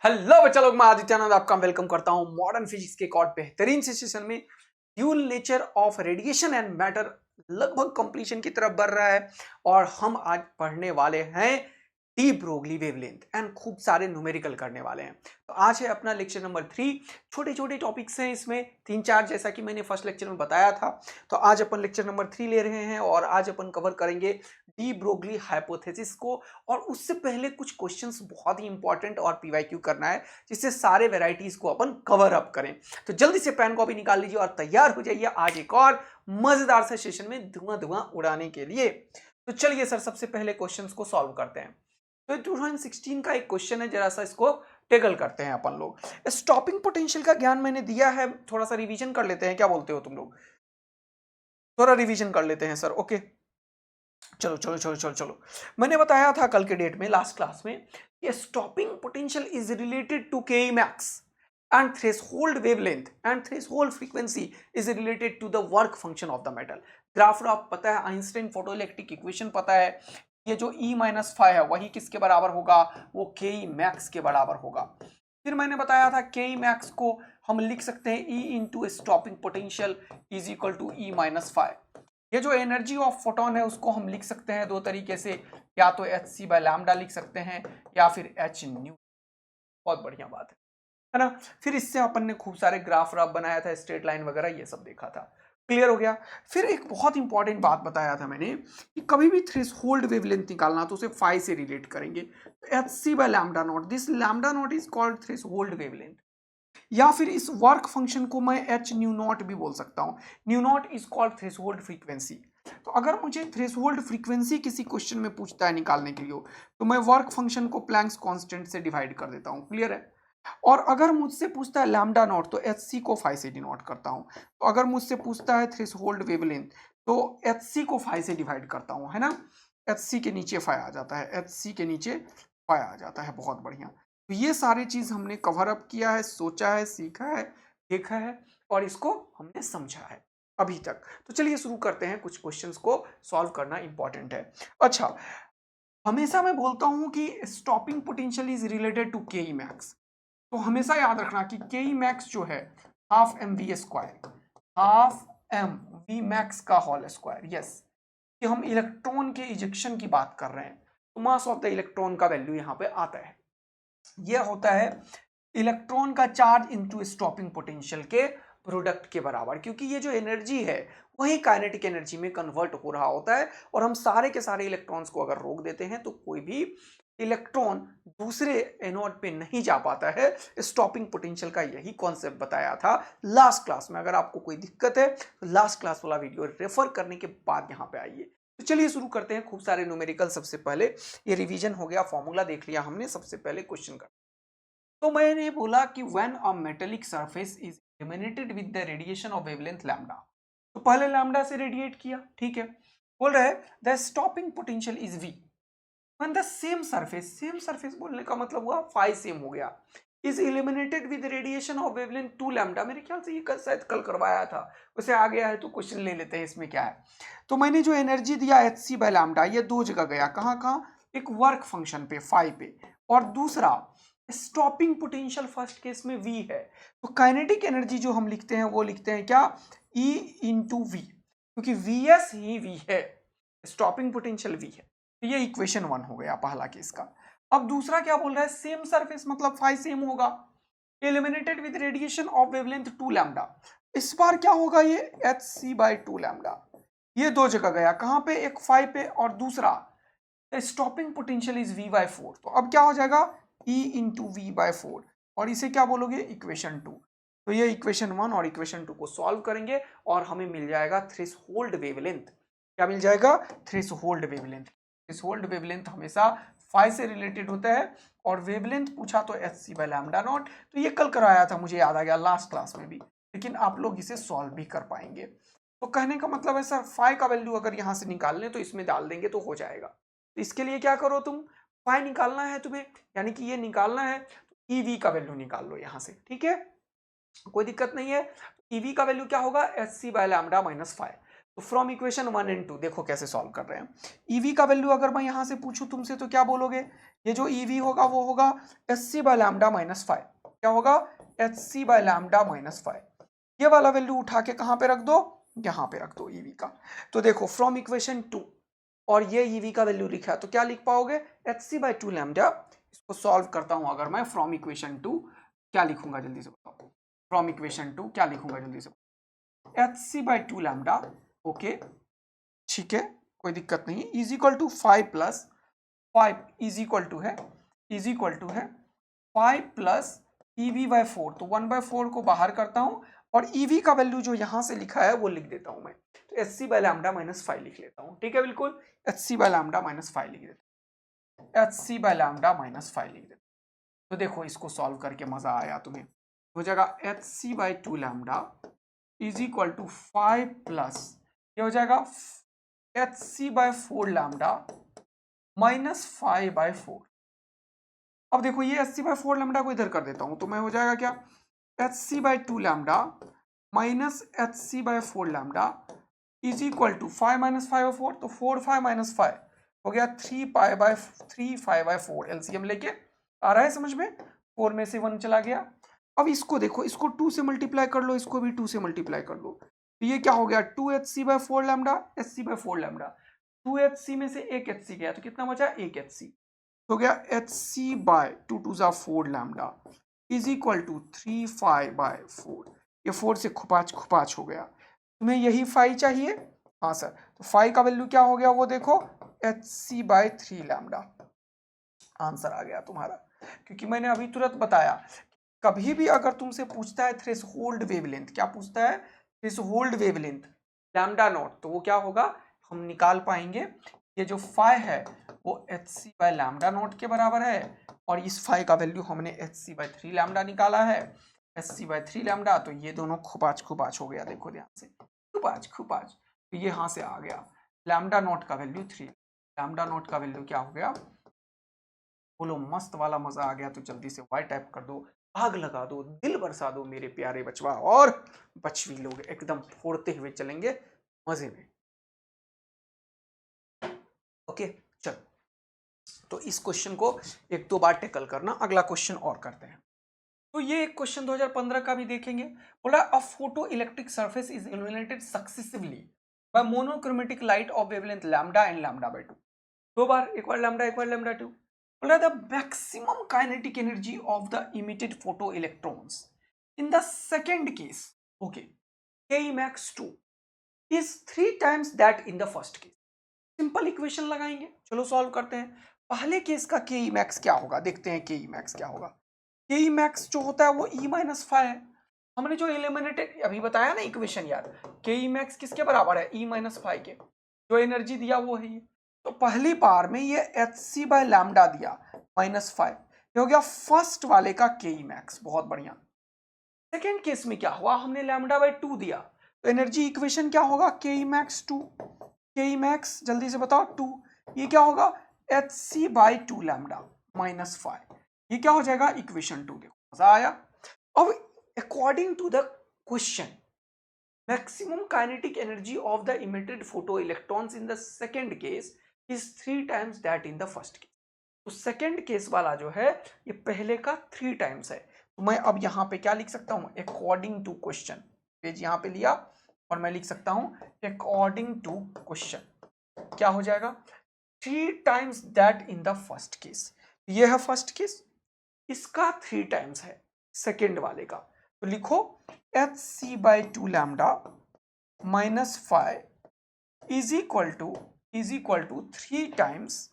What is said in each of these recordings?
Hello बच्चा लोग, मैं आदित्यानंद आपका वेलकम करता हूं मॉडर्न फिजिक्स के एक और बेहतरीन से सेशन में। Dual nature of radiation and matter लगभग कंप्लीशन की तरफ बढ़ रहा है और हम आज पढ़ने वाले हैं डी ब्रोगली वेवलेंथ एंड खूब सारे न्यूमेरिकल करने वाले हैं। तो आज है अपना लेक्चर नंबर 3। छोटे छोटे टॉपिक्स हैं इसमें 3-4, जैसा कि मैंने फर्स्ट लेक्चर में बताया था। तो आज अपन लेक्चर नंबर 3 ले रहे हैं और आज अपन कवर करेंगे डी ब्रोगली हाइपोथेसिस को। और उससे पहले कुछ क्वेश्चंस बहुत ही इंपॉर्टेंट और पीवाईक्यू करना है, जिससे सारे वेराइटीज को अपन कवर अप करें। तो जल्दी से पेन कॉपी निकाल लीजिए और तैयार हो जाइए आज एक और मजेदार से सेशन में धुआं धुआं उड़ाने के लिए। तो चलिए सर, सबसे पहले क्वेश्चंस को सॉल्व करते हैं। तो 2016 का एक क्वेश्चन है, जरा सा इसको टेकल करते हैं अपन लोग। स्टॉपिंग पोटेंशियल का ज्ञान मैंने दिया है, थोड़ा सा रिवीजन कर लेते हैं। क्या बोलते हो तुम लोग? थोड़ा रिवीजन कर लेते हैं सर। ओके, चलो चलो चलो चलो चलो। मैंने बताया था कल के डेट में, लास्ट क्लास में, कि stopping potential is related to K max and threshold wavelength and threshold frequency is related to the work function of the metal. Graph आप पता है, आइंस्टाइन फोटोइलेक्ट्रिक इक्वेशन पता है। ये जो E-5 है वही किसके बराबर होगा? वो के मैक्स के बराबर होगा। फिर मैंने बताया था के मैक्स को हम लिख सकते हैं E into stopping potential is equal to E-5। ये जो एनर्जी ऑफ फोटोन है उसको हम लिख सकते हैं दो तरीके से, या तो hc/λ लिख सकते हैं या फिर h न्यू। बहुत बढ़िया बात है ना। फिर इससे अपन ने खूब सारे ग्राफ व्राफ बनाया था, स्ट्रेट लाइन वगैरह ये सब देखा था। क्लियर हो गया। फिर एक बहुत इंपॉर्टेंट बात बताया था मैंने कि कभी भी थ्रेशोल्ड वेवलेंथ निकालना तो उसे फाई से रिलेट करेंगे। hc/λ0, this λ0 is called threshold wavelength. या फिर इस वर्क फंक्शन को मैं एच न्यू नॉट भी बोल सकता हूं। New not is called threshold frequency. तो अगर मुझे थ्रेशोल्ड फ्रीक्वेंसी किसी क्वेश्चन में पूछता है निकालने के लिए, तो मैं वर्क फंक्शन को प्लैंक्स कांस्टेंट से डिवाइड कर देता हूं। क्लियर है। और अगर मुझसे पूछता है लैम्डा नॉट तो एच सी को फाई से डिनोट करता हूं। तो अगर मुझसे पूछता है थ्रेशोल्ड वेवलेंथ तो एच सी को फाई से डिवाइड करता हूं, है ना। एच सी के नीचे फाई आ जाता है, एच सी के नीचे फाई आ जाता है। बहुत बढ़िया। तो ये सारी चीज हमने कवर अप किया है, सोचा है, सीखा है, देखा है और इसको हमने समझा है अभी तक। तो चलिए शुरू करते हैं। कुछ क्वेश्चंस को सॉल्व करना इंपॉर्टेंट है। अच्छा, हमेशा मैं बोलता हूं कि stopping potential is related to K max. तो हमेशा याद रखना कि के मैक्स जो है half M V square, half M V max का होल स्क्वायर। यस, कि हम इलेक्ट्रॉन के इजेक्शन की बात कर रहे हैं, तो मास ऑफ द इलेक्ट्रॉन का वैल्यू यहाँ पे आता है। यह होता है इलेक्ट्रॉन का चार्ज इनटू स्टॉपिंग पोटेंशियल के प्रोडक्ट के बराबर, क्योंकि ये जो एनर्जी है वही काइनेटिक एनर्जी में कन्वर्ट हो रहा होता है। और हम सारे के सारे इलेक्ट्रॉन्स को अगर रोक देते हैं तो कोई भी इलेक्ट्रॉन दूसरे एनोड पे नहीं जा पाता है। स्टॉपिंग पोटेंशियल का यही कॉन्सेप्ट बताया था लास्ट क्लास में। अगर आपको कोई दिक्कत है तो लास्ट क्लास वाला वीडियो रेफर करने के बाद यहाँ पे आइए। तो चलिए शुरू करते हैं। खूब सारे न्यूमेरिकल। सबसे पहले ये रिवीजन हो गया, फॉर्मूला देख लिया हमने। सबसे पहले क्वेश्चन का तो मैंने बोला कि when a metallic surface is illuminated with the radiation of wavelength lambda. तो पहले लैम्डा से रेडिएट किया, ठीक है। बोल रहे the stopping potential is V when the same surface बोलने का मतलब हुआ फाई सेम हो गया, is illuminated with radiation of wavelength 2 lambda. मेरे ख्याल से ये कल शायद कल करवाया था, उसे आ गया है तो क्वेश्चन ले लेते हैं इसमें क्या है। तो मैंने जो एनर्जी दिया hc/λ, ये दो जगह गया। कहाँ कहाँ? एक वर्क फंक्शन पे फाई पे, और दूसरा स्टॉपिंग पोटेंशियल फर्स्ट केस में v है। तो काइनेटिक एनर्जी जो हम लिखते हैं वो लिखते हैं क्या? E इंटू वी, क्योंकि vs ही v है, स्टॉपिंग पोटेंशियल v है। तो ये इक्वेशन 1 हो गया पहला केस का। अब दूसरा क्या बोल रहा है? सेम सरफेस मतलब फाई सेम होगा, illuminated with radiation of wavelength 2 lambda. इस बार क्या होगा? ये hc/2 लैम्डा। ये दो जगह गया, कहां पे? एक फाई पे और दूसरा स्टॉपिंग पोटेंशियल इज v/4। तो अब क्या हो जाएगा? E इंटू v/4, और इसे क्या बोलोगे? इक्वेशन 2। तो ये इक्वेशन 1 और इक्वेशन 2 को सॉल्व करेंगे और हमें मिल जाएगा थ्रेशोल्ड वेवलेंथ। क्या मिल जाएगा? Threshold wavelength. थ्रेशोल्ड वेवलेंथ हमेशा फाई से रिलेटेड होता है, और वेवलेंथ पूछा तो hc/λ0। तो ये कल कराया था, मुझे याद आ गया लास्ट क्लास में भी, लेकिन आप लोग इसे सॉल्व भी कर पाएंगे। तो कहने का मतलब है सर, फाई का वैल्यू अगर यहाँ से निकाल लें तो इसमें डाल देंगे तो हो जाएगा। तो इसके लिए क्या करो तुम, फाई निकालना है तुम्हें, यानी कि ये निकालना है तो ईवी का वैल्यू निकाल लो यहाँ से, ठीक है, कोई दिक्कत नहीं है। ईवी का वैल्यू क्या होगा? hc/λ-5। तो फ्रॉम इक्वेशन 1 एंड 2 देखो कैसे सॉल्व कर रहे हैं। ईवी का वैल्यू अगर मैं यहाँ से पूछूं तुमसे तो क्या बोलोगे? ये जो ईवी होगा वो होगा एच बाय लैम्डा माइनस 5। क्या होगा? H bye lambda minus 5। ये वाला वैल्यू उठा के कहां पे रख दो? यहां पे रख दो ईवी का। तो देखो फ्रॉम इक्वेशन 2 और ये ईवी का वैल्यू लिखा है तो क्या लिख पाओगे? H by 2 lambda. इसको सॉल्व करता हूं अगर मैं फ्रॉम इक्वेशन 2, क्या लिखूंगा जल्दी से बताओ? फ्रॉम इक्वेशन 2 क्या लिखूंगा जल्दी से? H by 2 lambda. ओके ठीक है, कोई दिक्कत नहीं। Is equal to 5 plus 5 is equal to है 5 प्लस ईवी बाय 4। तो 1/4 को बाहर करता हूं और ईवी का वैल्यू जो यहां से लिखा है वो लिख देता हूं मैं। तो H C by lambda minus 5 लिख लेता हूं। ठीक है, बिल्कुल H C by lambda minus 5 लिख देता हूं। H C by lambda minus 5 लिख देता हूं। तो देखो इसको सॉल्व करके मजा आया तुम्हें। हो जाएगा H C by 2 lambda is equal to 5 plus ये हो जाएगा H C by 4 lambda minus 5 by 4। अब देखो ये एच सी बाय 4 लैम्डा को इधर कर देता हूं तो मैं हो जाएगा क्या? H C by 2 lambda minus H C by 4 lambda is equal to 5 minus 5 by 4। तो 4 5 माइनस 5 हो गया 3 पाई बाय 4। एलसीएम लेके आ रहा है समझ में? 4 में से 1 चला गया। अब इसको देखो, इसको 2 से मल्टीप्लाई कर लो, इसको भी 2 से मल्टीप्लाई कर लो। तो ये क्या हो गया? 2 H C by 4 lambda H C by 4 lambda. 2 H C में से एक एच सी गया तो कितना बचा? एक एच सी। हो गया एच सी बाय 2 टू जा 4 lambda is equal to 3 5 by 4। ये 4 से खुपाच हो गया। तुम्हें यही 5 चाहिए? हाँ सर। तो 5 का वैल्यू क्या हो गया वो देखो, H C by 3 lambda. Answer आ गया तुम्हारा। क्योंकि मैंने अभी तुरंत बताया, कभी भी अगर तुमसे पूछता है थ्रेशोल्ड वेवलेंथ, क्या पूछता है? थ्रेशोल्ड वेवलेंथ लैम्डा नॉट, तो वो क्या होगा हम निकाल पाएंगे। ये जो फाई है वो H C by lambda naught के बराबर है और इस फाई का वैल्यू हमने एच सी बाय 3 लैम्डा निकाला है। एच सी बाय 3 लैम्डा, तो ये दोनों खुपाच हो गया। देखो ध्यान से, खुपाच। तो ये यहां से आ गया लैम्डा नॉट का वैल्यू 3। लैम्डा नॉट का वैल्यू क्या हो गया? बोलो मस्त वाला मजा आ गया। तो जल्दी से वाई टाइप कर दो, आग लगा दो, दिल बरसा दो मेरे प्यारे बचवा और बचवी लोग, एकदम फोड़ते हुए चलेंगे मजे में। ओके चलो, तो इस क्वेश्चन को एक दो बार टेकल करना। अगला क्वेश्चन और करते हैं। तो ये एक क्वेश्चन 2015 का भी देखेंगे। बोला a photo electric surface is illuminated successively by monochromatic light of wavelength lambda and lambda by 2। दो बार, एक बार लैम्डा एक बार लैम्डा 2। बोला the maximum kinetic energy of the emitted photo electrons in the second case, okay, K max 2 is 3 times that in the first case. Simple equation लगाएंगे, चलो solve करते हैं। पहले case का के मैक्स क्या होगा, देखते हैं के मैक्स क्या होगा। के मैक्स जो होता है वो ई माइनस 5 है। हमने जो एलिमिनेटेड अभी बताया ना इक्वेशन यार, के मैक्स किसके बराबर है? ई माइनस 5 के। जो एनर्जी दिया वो है ये। तो पहली बार में ये एच सी बाय लैम्डा दिया -5, ये हो गया फर्स्ट वाले का के मैक्स। बहुत बढ़िया। सेकेंड केस में क्या हुआ? हमने लैम्डा बाय 2 दिया, तो एनर्जी इक्वेशन क्या होगा? के मैक्स 2। के मैक्स जल्दी से बताओ 2। ये क्या होगा? H C by 2 lambda -5। ये क्या हो जाएगा? इक्वेशन 2। देखो मजा आया। अब according to the question, maximum kinetic energy of the emitted photoelectrons in the second case is 3 times that in the first case। तो सेकेंड केस वाला जो है ये पहले का 3 टाइम्स है। तो मैं अब यहां पे क्या लिख सकता हूं? According to question. पेज यहां पे लिया और मैं लिख सकता हूं अकॉर्डिंग टू क्वेश्चन। क्या हो जाएगा? 3 times that in the first case. ये है फर्स्ट केस, इसका 3 टाइम्स है सेकेंड वाले का। तो लिखो H C by 2 lambda -5 is equal to 3 times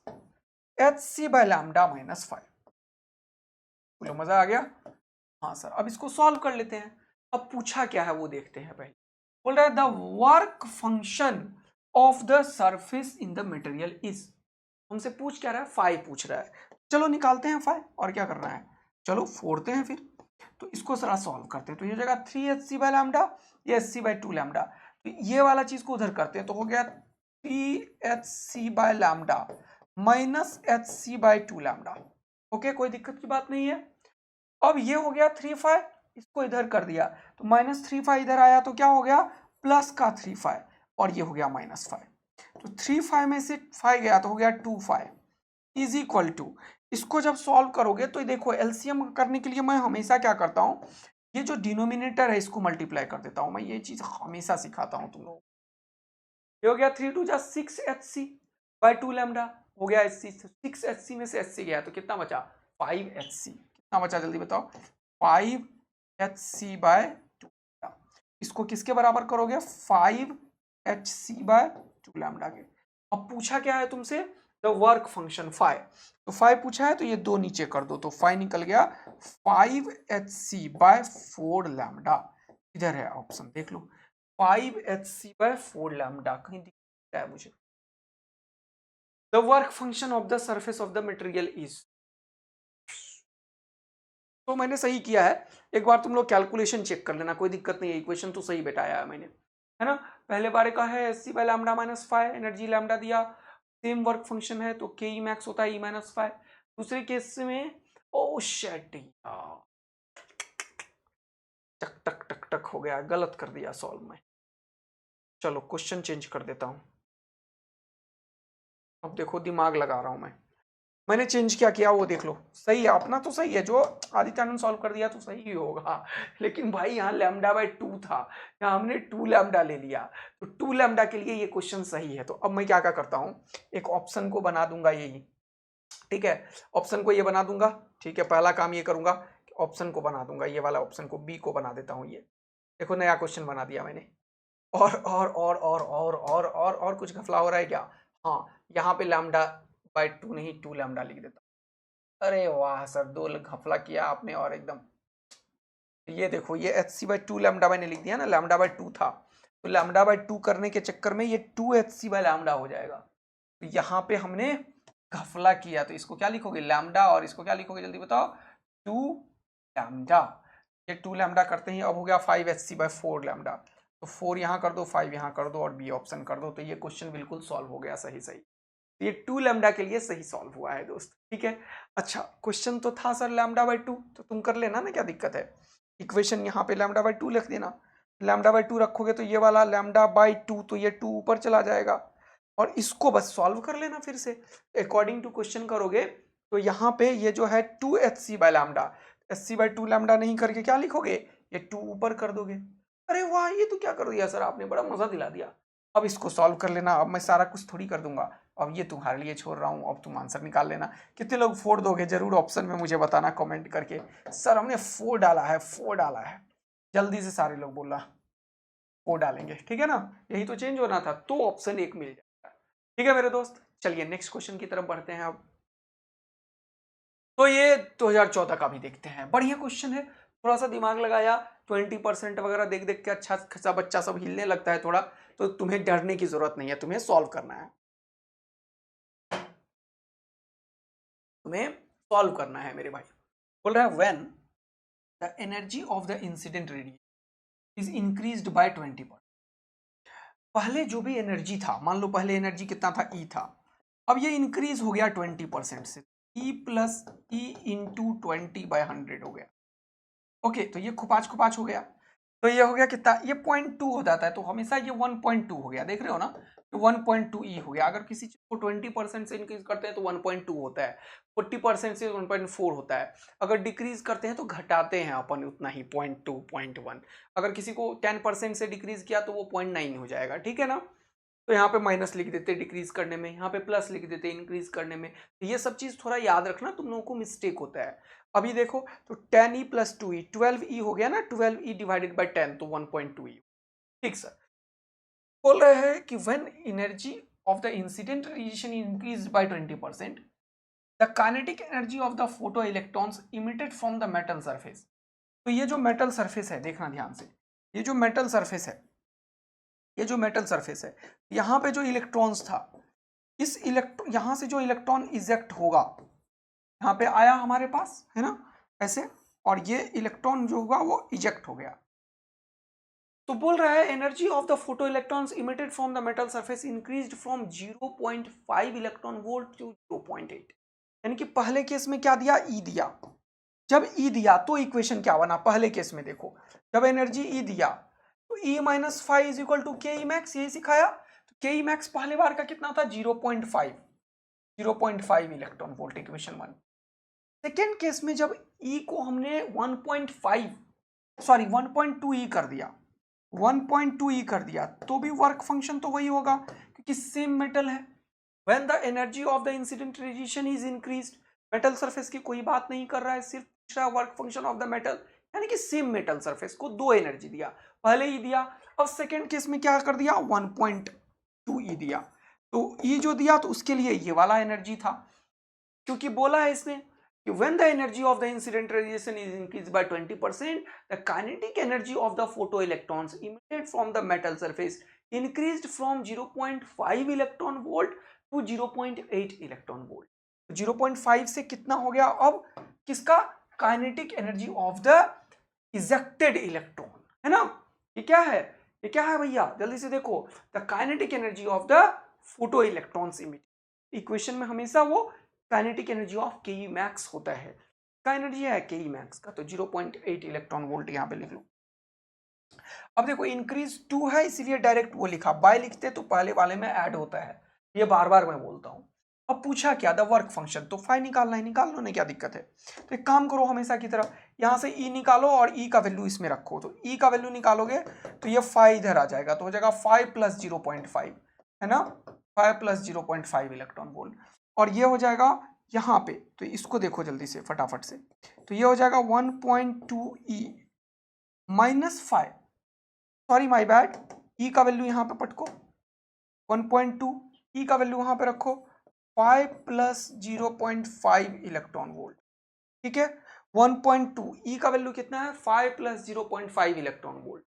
H C by lambda -5। बोलो मजा आ गया? हाँ सर। अब इसको सॉल्व कर लेते हैं। अब पूछा क्या है वो देखते हैं पहले। बोल रहा है the work function of the surface in the material is. हमसे पूछ क्या रहा है? 5 पूछ रहा है। चलो निकालते हैं 5, और क्या करना है, चलो फोड़ते हैं फिर। तो इसको जरा सॉल्व करते हैं। तो ये जगह 3 एच सी बाय लैम्डा, ये एच सी बाय 2 लैम्डा। तो ये वाला चीज को उधर करते हैं तो हो गया 3 H C by lambda minus H C by 2 lambda. Okay, कोई दिक्कत की बात नहीं है। अब ये हो गया 3 5, इसको इधर कर दिया तो -3 5 इधर आया तो क्या हो गया? प्लस का 3 5 और ये हो गया -5। तो 3 5 में से 5 गया तो हो गया 2 5 इज इक्वल टू इसको जब सॉल्व करोगे तो देखो एलसीएम करने के लिए मैं हमेशा क्या करता हूँ, ये जो डिनोमिनेटर है इसको मल्टीप्लाई कर देता हूँ। मैं ये चीज हमेशा सिखाता हूँ तुम लोगों को। ये हो गया 3 2 जा 6hc बाय 2 लैम्डा हो गया hc। 6hc में से hc गया तो कितना बचा 5hc। कितना बचा जल्दी बताओ 5hc बाय 2। इसको किसके बराबर करोगे 5hc बाय 2 लैम्डा के। अब पूछा क्या है तुमसे द वर्क फंक्शन फाइव, तो 5 पूछा है तो ये 2 नीचे कर दो तो 5 निकल गया 5hc बाय 4 लैम्डा। इधर है ऑप्शन देख लो 5hc बाय 4 लैम्डा कहीं दिखता है मुझे। The work function of the surface of the material is, तो मैंने सही किया है। एक बार तुम लोग कैलकुलेशन चेक कर लेना, कोई दिक्कत नहीं है, इक्वेशन तो सही बैठाया है मैंने, है ना। पहले बारे का है S C by lambda minus 5, energy lambda दिया, सेम वर्क फंक्शन है तो के ई मैक्स होता है ई माइनस 5। दूसरे केस में ओ शिट टक टक टक टक हो गया, गलत कर दिया सॉल्व में। चलो क्वेश्चन चेंज कर देता हूं। अब देखो दिमाग लगा रहा हूं मैंने चेंज क्या किया वो देख लो। सही है अपना तो सही है, जो आदित्य ने सॉल्व कर दिया तो सही ही होगा, लेकिन भाई यहाँ लैम्डा बाय 2 था, यहाँ हमने 2 लैम्डा ले लिया, तो 2 लैम्डा के लिए ये क्वेश्चन सही है। तो अब मैं क्या क्या करता हूँ, एक ऑप्शन को बना दूंगा यही, ठीक है, ऑप्शन को ये बना दूंगा, ठीक है। पहला काम ये करूंगा ऑप्शन को बना दूंगा, ये वाला ऑप्शन को बी को बना देता हूँ। ये देखो नया क्वेश्चन बना दिया मैंने। और कुछ घपला हो रहा है क्या? हाँ, यहाँ पे लैम्डा बाय 2 नहीं 2 लैम्डा लिख देता। अरे वाह सर, 2 घपला किया आपने और एकदम। ये देखो ये एच सी बाई 2 लैम्डा मैंने लिख दिया ना, लैम्डा बाय 2 था, तो लैम्डा बाय 2 करने के चक्कर में ये 2 एच सी बाय लैम्डा हो जाएगा। तो यहाँ पे हमने घपला किया, तो इसको क्या लिखोगे लैम्डा, और इसको क्या लिखोगे जल्दी बताओ 2 लैम्डा। ये 2 लैम्डा करते ही अब हो गया 5 एच सी बाय 4 लैम्डा, तो 4 यहाँ कर दो 5 यहाँ कर दो और बी ऑप्शन कर दो, तो ये क्वेश्चन बिल्कुल सॉल्व हो गया सही सही। ये 2 लैम्डा के लिए सही सॉल्व हुआ है दोस्त, ठीक है। अच्छा क्वेश्चन तो था सर लैम्डा बाय 2, तो तुम कर लेना ना, क्या दिक्कत है। इक्वेशन यहाँ पे लैम्डा बाय 2 लिख देना, लैम्डा बाय 2 रखोगे तो ये वाला लैम्डा बाय 2, तो ये 2 ऊपर चला जाएगा, और इसको बस सॉल्व कर लेना फिर से अकॉर्डिंग टू क्वेश्चन करोगे। तो यहाँ पे ये जो है 2 H C by lambda, H C by 2 lambda नहीं करके क्या लिखोगे, ये 2 ऊपर कर दोगे। अरे वाह, ये तो क्या कर दिया सर आपने, बड़ा मजा दिला दिया। अब इसको सॉल्व कर लेना, अब मैं सारा कुछ थोड़ी कर दूंगा, अब ये तुम्हारे लिए छोड़ रहा हूँ, अब तुम आंसर निकाल लेना। कितने लोग 4 दोगे जरूर ऑप्शन में मुझे बताना कमेंट करके, सर हमने 4 डाला है 4 डाला है। जल्दी से सारे लोग बोलना 4 डालेंगे, ठीक है ना, यही तो चेंज होना था, तो ऑप्शन 1 मिल जाएगा। ठीक है मेरे दोस्त, चलिए नेक्स्ट क्वेश्चन की तरफ बढ़ते हैं अब। तो ये 2014 का भी देखते हैं, बढ़िया क्वेश्चन है, थोड़ा सा दिमाग लगाया, 20% वगैरह देख देख के अच्छा खासा बच्चा सब हिलने लगता है थोड़ा, तो तुम्हें डरने की जरूरत नहीं है, तुम्हें सॉल्व करना है, तुम्हें सॉल्व करना है मेरे भाई। बोल रहा है when the energy of the incident radiation is increased by 20%। पहले जो भी एनर्जी था, मान लो पहले एनर्जी कितना था ई था, अब ये इंक्रीज हो गया 20% से, ई प्लस ई इंटू 20/100 हो गया। ओके, तो ये खुपाच हो गया, तो ये हो गया कितना, ये 0.2 हो जाता है, तो हमेशा ये 1.2 हो गया, देख रहे हो ना, तो 1.2 ई हो गया। अगर किसी चीज को 20% से इंक्रीज करते हैं तो 1.2 होता है, 40% से 1.4 होता है, अगर डिक्रीज करते हैं तो घटाते हैं अपन उतना ही 0.2 0.1। अगर किसी को 10% से डिक्रीज किया तो वो 0.9 हो जाएगा, ठीक है ना। तो यहाँ पे माइनस लिख देते डिक्रीज करने में, यहाँ पे प्लस लिख देते इंक्रीज करने में, तो ये सब चीज थोड़ा याद रखना, तुम लोगों को मिस्टेक होता है। अभी देखो तो 10e प्लस 2e 12e हो गया ना, 12e डिवाइडेड बाई 10 तो 1.2e। ठीक सर, बोल रहे हैं कि when energy of the incident radiation increase by 20%, the kinetic energy of the photo electrons emitted from the metal surface. तो ये जो मेटल सरफेस है, देखना ध्यान से, ये जो मेटल सरफेस है, ये जो मेटल सरफेस है, यहाँ पे जो इलेक्ट्रॉन्स था, इस इलेक्ट्रॉन यहाँ से जो इलेक्ट्रॉन इजेक्ट होगा, यहाँ पे आया हमारे पास, है ना, ऐसे, और ये इलेक्ट्रॉन जो होगा वो इजेक्ट हो गया। तो बोल रहा है energy of the photo electrons emitted from the metal surface increased from 0.5 electron volt to 0.8। यानी कि पहले केस में क्या दिया, ई दिया, जब ई दिया तो इक्वेशन क्या बना, पहले केस में देखो, जब एनर्जी ई दिया तो ई माइनस 5 इज इक्वल टू के ई मैक्स, यही सिखाया। तो के ई मैक्स पहले बार का कितना था 0.5 electron volt, equation 1। Second case में जब E को हमने 1.2 E कर दिया, 1.2 E कर दिया, तो भी वर्क फंक्शन तो वही होगा क्योंकि सेम मेटल है। When the energy of the incident radiation is increased, metal surface की कोई बात नहीं कर रहा है, सिर्फ पूछ रहा है work function of the metal, यानी कि सेम मेटल सरफेस को दो एनर्जी दिया, पहले ही दिया, अब सेकेंड केस में क्या कर दिया 1.2 E दिया, तो E जो दिया तो उसके लिए ये वाला एनर्जी था, क्योंकि बोला है इसने कि when the energy of the incident radiation is increased by 20%, the kinetic energy of the photoelectrons emitted from the metal surface increased from 0.5 electron volt to 0.8 electron volt. 0.5 से कितना हो गया अब किसका, kinetic energy of the ejected electron, है ना। ये क्या है, ये क्या है भैया, जल्दी से देखो, the kinetic energy of the photo electrons emitted. Equation में हमेशा वो काइनेटिक एनर्जी ऑफ के मैक्स होता है, का एनर्जी है के मैक्स का, तो 0.8 इलेक्ट्रॉन वोल्ट यहां पे लिख लो। अब देखो इंक्रीज 2 है इसलिए डायरेक्ट वो लिखा, बाय लिखते तो पहले वाले में ऐड होता है, ये बार बार मैं बोलता हूं। अब पूछा क्या, द वर्क फंक्शन, तो फाई निकालना है, निकाल लो, नहीं क्या दिक्कत है। तो एक काम करो हमेशा की तरह, यहां से ई निकालो और ई का वैल्यू इसमें रखो, तो ई का वैल्यू निकालोगे तो ये फाई इधर आ जाएगा, तो हो जाएगा 5 प्लस 0.5, है ना, 5 प्लस 0.5 इलेक्ट्रॉन वोल्ट, और ये हो जाएगा यहाँ पे, तो इसको देखो जल्दी से फटाफट से, तो ये हो जाएगा 1.2 ई माइनस 5, सॉरी माय बैड, ई का वैल्यू यहाँ पे पटको 1.2, ई का वैल्यू वहां पे रखो 5 प्लस 0.5 इलेक्ट्रॉन वोल्ट, ठीक है। 1.2 ई का वैल्यू कितना है 5 प्लस 0.5 इलेक्ट्रॉन वोल्ट,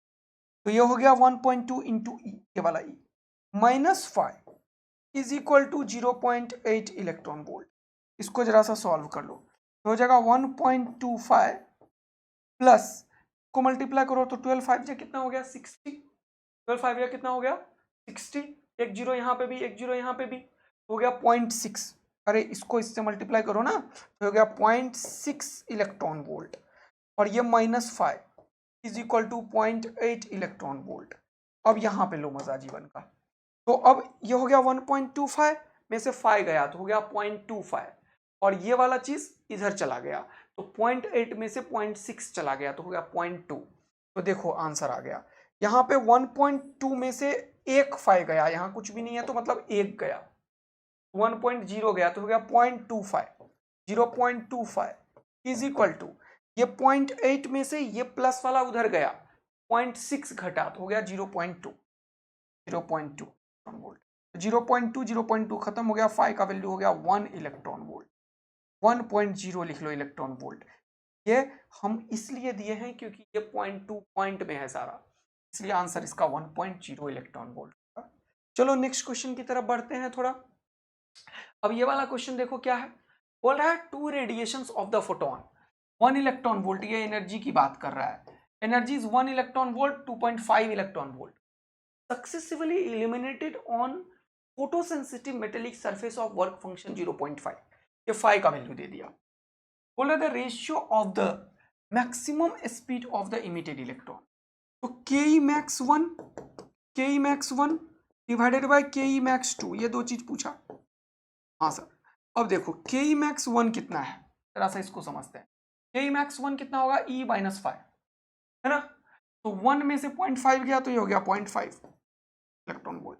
तो ये हो गया 1.2 इंटू ई, ये वाला E minus 5 is equal to 0.8 electron volt. इसको जरा सा सॉल्व कर लो, तो हो जाएगा 1.25 प्लस को मल्टीप्लाई करो तो 12 5 या कितना हो गया 60, 12 5 या कितना हो गया 60, एक जीरो यहाँ पे भी, एक जीरो यहाँ पे भी, हो गया 0.6, अरे इसको इससे मल्टीप्लाई करो ना, तो हो गया 0.6 इलेक्ट्रॉन वोल्ट, और ये minus 5 is equal to 0.8 electron volt. अब यहाँ पे लो मजा जीवन का, तो अब ये हो गया 1.25 में से 5 गया तो हो गया 0.25, और ये वाला चीज इधर चला गया तो 0.8 में से 0.6 चला गया तो हो गया 0.2, तो देखो आंसर आ गया। यहाँ पे 1.2 में से एक 5 गया, यहाँ कुछ भी नहीं है तो मतलब एक गया, 1.0 गया तो हो गया 0.25, 0.25 इज इक्वल टू ये 0.8 में से ये प्लस वाला उधर गया 0.6 घटा तो हो गया 0.2, 0.2 वोल्ट, 0.2 0.2 खत्म हो गया, 5 का वैल्यू हो गया 1 इलेक्ट्रॉन वोल्ट, 1.0 लिख लो इलेक्ट्रॉन वोल्ट। ये हम इसलिए दिए हैं क्योंकि ये 0.2 पॉइंट में है सारा, इसलिए आंसर इसका 1.0 इलेक्ट्रॉन वोल्ट। चलो नेक्स्ट क्वेश्चन की तरफ बढ़ते हैं थोड़ा। अब ये वाला क्वेश्चन देखो क्या है, बोल रहा है two radiations of the photon 1 electron volt, ये एनर्जी की बात कर रहा है, energy is 1 electron volt 2.5 electron volt successively eliminated on photosensitive metallic surface of work function 0.5, ये 5 का वैल्यू दे दिया। बोल रहा था ratio of the maximum speed of the emitted electron, तो के मैक्स 1, के मैक्स 1 डिवाइडेड बाय के मैक्स 2, ये दो चीज पूछा। हाँ सर, अब देखो के मैक्स 1 कितना है, जरा सा इसको समझते हैं, के मैक्स 1 कितना होगा ई माइनस 5, है ना, तो 1 में से 0.5 गया तो ये हो गया 0.5 इलेक्ट्रॉन वोल्ट।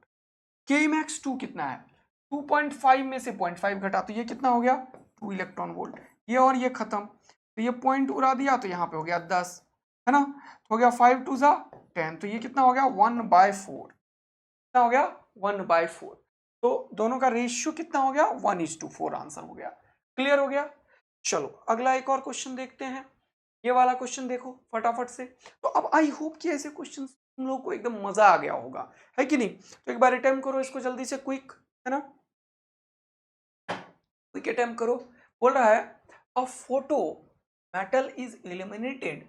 के मैक्स 2 कितना है, 2.5 में से 0.5 घटा तो ये कितना हो गया 2 इलेक्ट्रॉन वोल्ट, ये और ये खत्म, तो ये पॉइंट उड़ा दिया तो यहाँ पे हो गया 10, है ना, तो हो गया 5 2 10, तो ये कितना हो गया 1/4, कितना हो गया 1/4, तो दोनों का रेशियो कितना हो गया 1:4 आंसर हो गया। क्लियर हो गया। चलो अगला एक और क्वेश्चन देखते हैं, ये वाला क्वेश्चन देखो फटाफट से। तो अब आई होप कि ऐसे क्वेश्चन तुम लोग को एकदम मजा आ गया होगा, है कि नहीं, तो एक बार अटेम्प्ट करो इसको जल्दी से, क्विक, है ना, क्विक अटेम्प्ट करो। बोल रहा है a photo metal is illuminated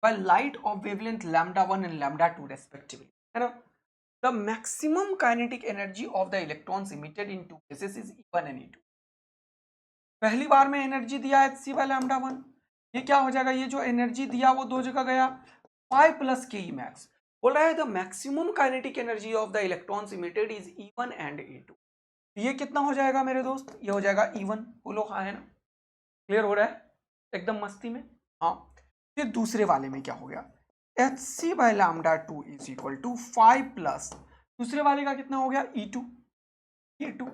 by light of wavelength λ1 and λ2 respectively, है ना, the maximum kinetic energy of the electrons emitted in two cases is E1 and E2। पहली बार में एनर्जी दिया है hc/λ1, ये क्या हो जाएगा, ये जो एनर्जी दिया वो दो जगह गया 5 प्लस के ई मैक्स, बोल रहा है the maximum kinetic energy of the electrons emitted is E1 and E2, ये कितना हो जाएगा मेरे दोस्त, ये हो जाएगा E1, बोलो हाँ है ना, क्लियर हो रहा है। एकदम मस्ती में। हाँ, फिर दूसरे वाले में क्या हो गया, H C by lambda 2 is equal to 5 plus दूसरे वाले का कितना हो गया E2। E2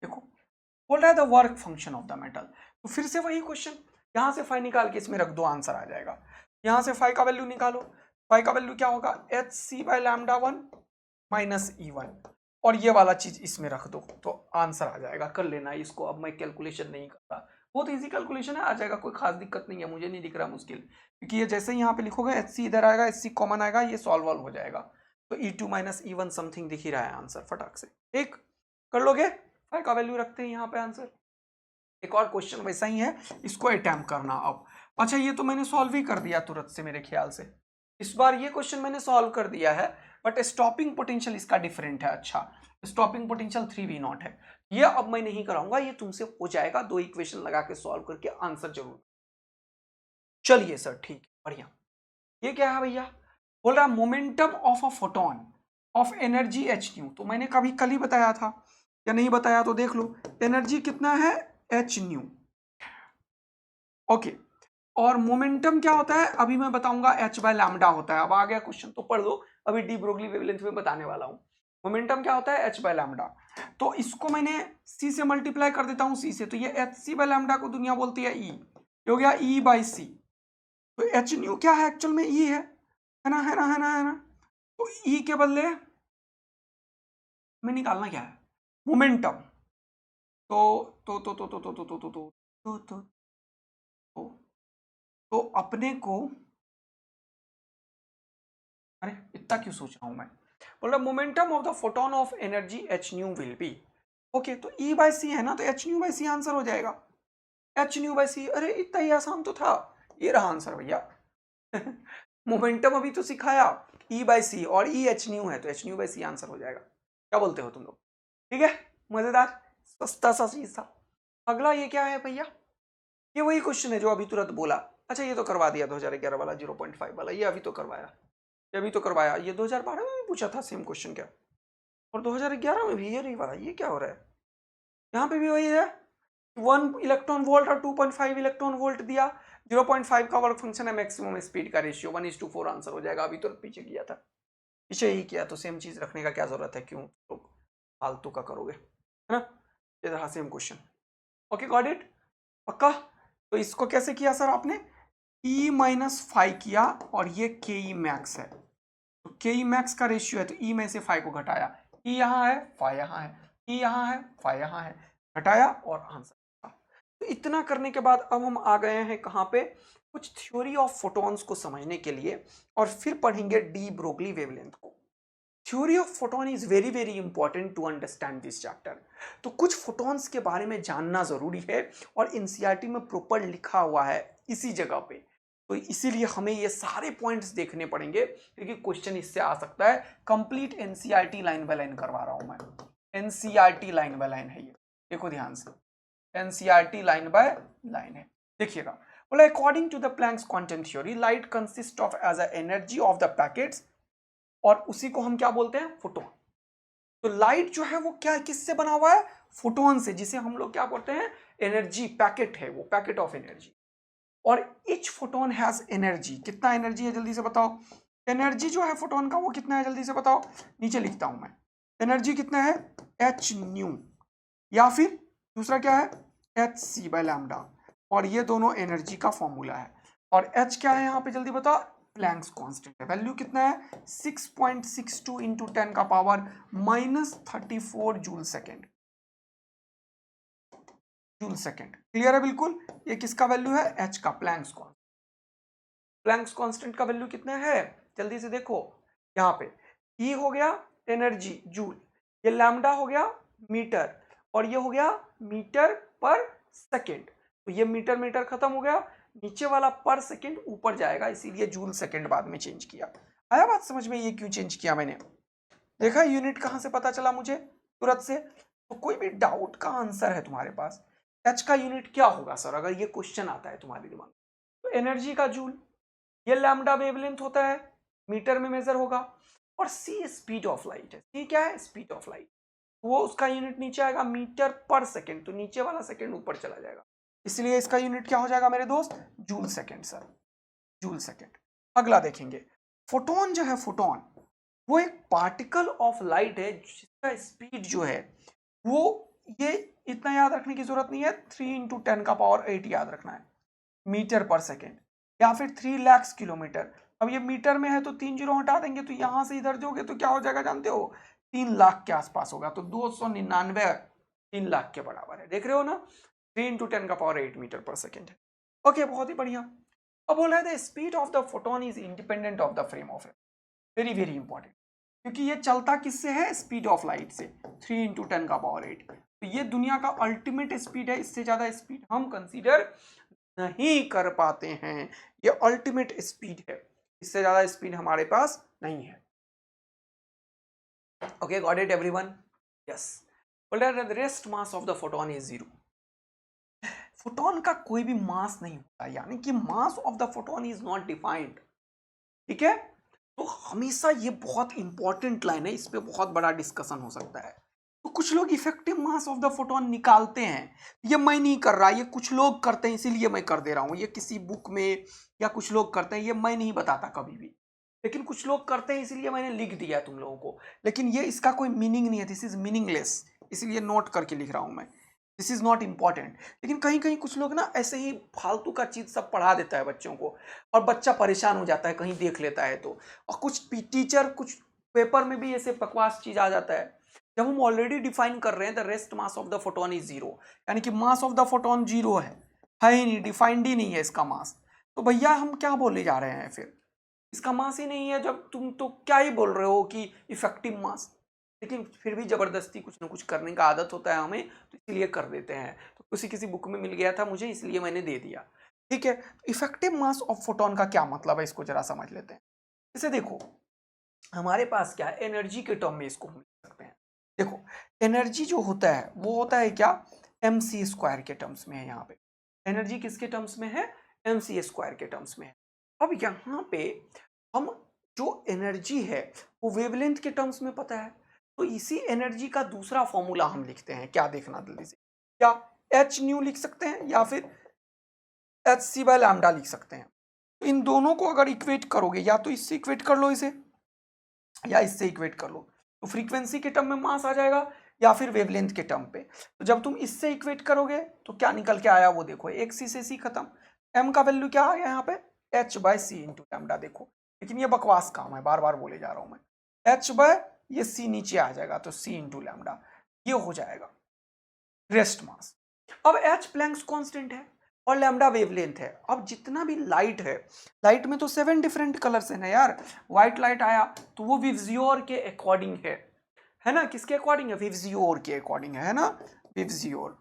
देखो बोल रहा है the work function of the metal, तो फिर से वही क्वेश्चन, यहां से फाइ निकाल के इसमें रख दो, आंसर आ जाएगा। यहां से फाइ का वैल्यू निकालो, फाइ का वैल्यू क्या होगा, H C by lambda 1 minus E1, और ये वाला चीज इसमें रख दो तो आंसर आ जाएगा। कर लेना इसको, अब मैं कैलकुलेशन नहीं करता, बहुत इजी कैलकुलेशन है, आ जाएगा, कोई खास दिक्कत नहीं है, मुझे नहीं दिख रहा मुश्किल, क्योंकि ये जैसे ही यहाँ पे लिखोगे एच सी इधर आएगा, एच सी कॉमन आएगा, ये सॉल्व हो जाएगा, तो E2 माइनस E1 समथिंग दिख ही रहा है आंसर फटाक से। ठीक कर लोगे, फाइ का वैल्यू रखते हैं यहाँ पे आंसर। एक और क्वेश्चन वैसा ही है, इसको अटेम्प्ट करना अब। अच्छा ये तो मैंने सॉल्व ही कर दिया तुरंत से मेरे ख्याल से, इस बार ये क्वेश्चन मैंने सॉल्व कर दिया है, बट स्टॉपिंग पोटेंशियल इसका डिफरेंट है। अच्छा, स्टॉपिंग पोटेंशियल 3V0 है, ये अब मैं नहीं कराऊंगा, ये तुमसे हो जाएगा, दो इक्वेशन लगा के सॉल्व करके आंसर जरूर। चलिए सर ठीक है, बढ़िया। ये क्या है भैया, बोल रहा momentum of a photon of energy H new, तो मैंने कभी कल ही बताया था या नहीं बताया तो देख लो, एनर्जी कितना है एच न्यू, ओके। और मोमेंटम क्या होता है अभी मैं बताऊंगा, एच बाय लैम्डा होता है। अब आ गया क्वेश्चन तो पढ़ लो, अभी डी ब्रोगली वेवलेंथ में बताने वाला हूं। मोमेंटम क्या होता है एच बाय लैम्डा, तो इसको मैंने सी से मल्टीप्लाई कर देता हूं, सी से, तो ये एच सी बाय लैम्डा को दुनिया बोलती है ई, ये हो गया ई बाई सी, तो एच न्यू क्या है एक्चुअल में ई है ना, है ना, है ना, है ना, तो ई के बदले में निकालना क्या है मोमेंटम, तो अपने को, अरे इतना क्यों सोच रहा हूं मैं, बोल रहा momentum of the photon of energy H nu will be, okay, तो ई बाई सी है ना, तो H nu by C answer हो जाएगा, एच न्यू बाई सी, अरे इतना ही आसान तो था, ये रहा आंसर भैया। मोमेंटम अभी तो सिखाया, ई बाई सी और ई एच न्यू है, तो H nu by C answer हो जाएगा। क्या बोलते हो तुम लोग, ठीक है, मजेदार, सस्ता सा चीज था। अगला ये क्या है भैया, ये वही क्वेश्चन है जो अभी तुरंत बोला। अच्छा ये तो करवा दिया 2011 वाला 0.5 वाला, ये अभी तो करवाया, ये अभी तो करवाया, ये 2012 में भी पूछा था सेम क्वेश्चन क्या, और 2011 में भी ये नहीं वाला, ये क्या हो रहा है, यहाँ पे भी वही है, 1 इलेक्ट्रॉन वोल्ट और 2.5 इलेक्ट्रॉन वोल्ट दिया, 0.5 का वर्क फंक्शन है, मैक्सिमम स्पीड का रेशियो 1:4 आंसर हो जाएगा। अभी तो पीछे किया था, पीछे ही किया, तो सेम चीज रखने का क्या जरूरत है, क्यों तो फालतू का करोगे, है ना। ये रहा same question, okay got it, पक्का। तो इसको कैसे किया सर आपने, E माइनस फाइव किया, और ये के ई मैक्स है, तो के ई मैक्स का रेशियो है, तो ई में से फाइव को घटाया, ई यहाँ है फाइव यहाँ है, ई यहाँ है फाइव यहाँ है, घटाया और आंसर। तो इतना करने के बाद अब हम आ गए हैं कहाँ पे, कुछ थ्योरी ऑफ फोटॉन्स को समझने के लिए, और फिर पढ़ेंगे डी ब्रोगली वेवलेंथ को। Theory of photon is very very important to understand this chapter. तो कुछ फोटॉन्स के बारे में जानना जरूरी है, और एनसीईआरटी में प्रॉपर लिखा हुआ है इसी जगह पे, तो इसीलिए हमें ये सारे पॉइंट्स देखने पड़ेंगे, क्योंकि क्वेश्चन इससे आ सकता है। Complete NCERT line by line करवा रहा हूं मैं, एनसीईआरटी लाइन बाय लाइन है ये, देखो ध्यान से, एनसीईआरटी लाइन बाय लाइन है, देखिएगा। बोला according to the Planck's quantum theory light consist of as a energy of the packets, और उसी को हम क्या बोलते हैं फोटोन। तो लाइट जो है वो क्या किससे बना हुआ है, फोटोन से, जिसे हम लोग क्या बोलते हैं एनर्जी, पैकेट है वो, पैकेट ऑफ एनर्जी। और इच फोटोन हैज एनर्जी, कितना एनर्जी है जल्दी से बताओ, एनर्जी जो है फोटोन का वो कितना है जल्दी से बताओ, नीचे लिखता हूं मैं, एनर्जी कितना है एच न्यू, या फिर दूसरा क्या है एच सी बाय लैम्डा, और ये दोनों एनर्जी का फॉर्मूला है। और एच क्या है यहाँ पे जल्दी बताओ, प्लैंक्स कांस्टेंट है, वैल्यू कितना है 6.62 इंटू 10 का power -34 joule second, joule second, clear है बिल्कुल। ये किसका वैल्यू है एच का, प्लैंक्स कांस्टेंट। प्लैंक्स कांस्टेंट का वैल्यू कितना है जल्दी से देखो, यहाँ पे ई हो गया एनर्जी जूल, ये लैम्डा हो गया मीटर, और ये हो गया मीटर पर सेकेंड, तो ये मीटर मीटर खत्म हो गया, नीचे वाला पर सेकेंड ऊपर जाएगा, इसीलिए जूल सेकेंड बाद में चेंज किया। आया बात समझ में, ये क्यों चेंज किया मैंने, देखा यूनिट कहां से पता चला मुझे तुरंत से। तो कोई भी डाउट का आंसर है तुम्हारे पास, एच का यूनिट क्या होगा सर, अगर ये क्वेश्चन आता है तुम्हारे दिमाग में, तो एनर्जी का जूल, ये लैम्डा वेवलेंथ होता है, मीटर में मेजर होगा, और सी स्पीड ऑफ लाइट है, सी क्या है स्पीड ऑफ लाइट, वो उसका यूनिट नीचे आएगा मीटर पर सेकेंड, तो नीचे वाला सेकेंड ऊपर चला जाएगा, इसलिए इसका यूनिट क्या हो जाएगा मेरे दोस्त, joule second sir, joule second. अगला देखेंगे, फोटोन जो है, फोटोन वो एक पार्टिकल ऑफ लाइट है जिसका स्पीड जो है वो, ये इतना याद रखने की जरूरत नहीं है, 3 × 10⁸ याद रखना है, मीटर पर सेकेंड या फिर 3 लाख किलोमीटर। अब ये मीटर में है तो 3 जीरो हटा देंगे तो यहां से इधर जोगे तो क्या हो जाएगा जानते हो, 3 लाख के आसपास होगा, तो 299 3 लाख के बराबर है, देख रहे हो ना, 3 × 10⁸ मीटर पर सेकेंड है। ओके, बहुत ही बढ़िया। अब बोला है the speed of the photon is independent of the frame of, very very important, क्योंकि ये चलता किससे है, स्पीड ऑफ लाइट से, 3 × 10⁸। तो ये दुनिया का अल्टीमेट स्पीड है, इससे ज्यादा स्पीड हम कंसीडर नहीं कर पाते हैं, ये अल्टीमेट स्पीड है, इससे ज्यादा स्पीड हमारे पास नहीं है। Okay, got it everyone? Yes. The rest mass of the photon is 0। Photon का कोई भी मास नहीं होता, यानी कि मास of the photon is not defined, ठीक है। तो हमेशा ये बहुत इंपॉर्टेंट लाइन है, इस पे बहुत बड़ा डिस्कशन हो सकता है। तो कुछ लोग effective mass of the photon निकालते हैं, ये मैं नहीं कर रहा, ये कुछ लोग करते हैं इसीलिए मैं कर दे रहा हूं, ये किसी बुक में या कुछ लोग करते हैं, ये मैं नहीं बताता कभी भी, लेकिन कुछ लोग करते हैं इसलिए मैंने लिख दिया तुम लोगों को, लेकिन ये इसका कोई मीनिंग नहीं है, दिस इज मीनिंगलेस, इसलिए नोट करके लिख रहा हूं मैं, दिस इज नॉट इंपॉर्टेंट। लेकिन कहीं कहीं कुछ लोग ना ऐसे ही फालतू का चीज सब पढ़ा देता है बच्चों को, और बच्चा परेशान हो जाता है कहीं देख लेता है तो, और कुछ टीचर कुछ पेपर में भी ऐसे बकवास चीज आ जाता है। जब हम ऑलरेडी डिफाइन कर रहे हैं the rest mass of the photon is 0, यानी कि मास ऑफ द फोटोन 0 है ही नहीं, डिफाइंड ही नहीं है इसका मास, तो भैया हम क्या बोले जा रहे हैं फिर, इसका मास ही नहीं है जब तुम तो क्या ही बोल रहे हो कि इफेक्टिव मास, लेकिन फिर भी जबरदस्ती कुछ ना कुछ करने का आदत होता है हमें, तो इसलिए कर देते हैं। तो किसी बुक में मिल गया था मुझे इसलिए मैंने दे दिया, ठीक है। इफेक्टिव मास ऑफ फोटोन का क्या मतलब है, इसको जरा समझ लेते हैं। इसे देखो, हमारे पास क्या है, एनर्जी के टर्म में इसको हम लिख सकते हैं। देखो, एनर्जी जो होता है वो होता है क्या, mc² के टर्म्स में है, यहाँ पे एनर्जी किसके टर्म्स में है, mc² के टर्म्स में है। अब यहाँ पे हम जो एनर्जी है वो वेवलेंथ के टर्म्स में पता है, तो इसी एनर्जी का दूसरा फॉर्मूला हम लिखते हैं, क्या देखना जल्दी से, क्या एच न्यू लिख सकते हैं या फिर hc/λ लिख सकते हैं। तो इन दोनों को अगर इक्वेट करोगे, या तो इससे इक्वेट कर लो इसे, या इससे इक्वेट कर लो, तो फ्रीक्वेंसी के टर्म में मास आ जाएगा, या फिर वेवलेंथ के टर्म पे। तो जब तुम इससे इक्वेट करोगे तो क्या निकल के आया वो देखो, एक सी से सी खत्म, m का वैल्यू क्या आ गया यहाँ पे, h/c × λ। देखो, लेकिन ये बकवास काम है, बार बार बोले जा रहा हूं मैं, h/ ये c नीचे आ जाएगा तो c × λ, ये हो जाएगा रेस्ट मास। अब h प्लैंक्स कांस्टेंट है और लैम्डा वेवलेंथ है। अब जितना भी लाइट है, लाइट में तो 7 डिफरेंट कलर्स है ना यार, व्हाइट लाइट आया तो वो विवजियोर के अकॉर्डिंग है ना, किसके अकॉर्डिंग है, विवजियोर के अकॉर्डिंग है ना, विवजियोर।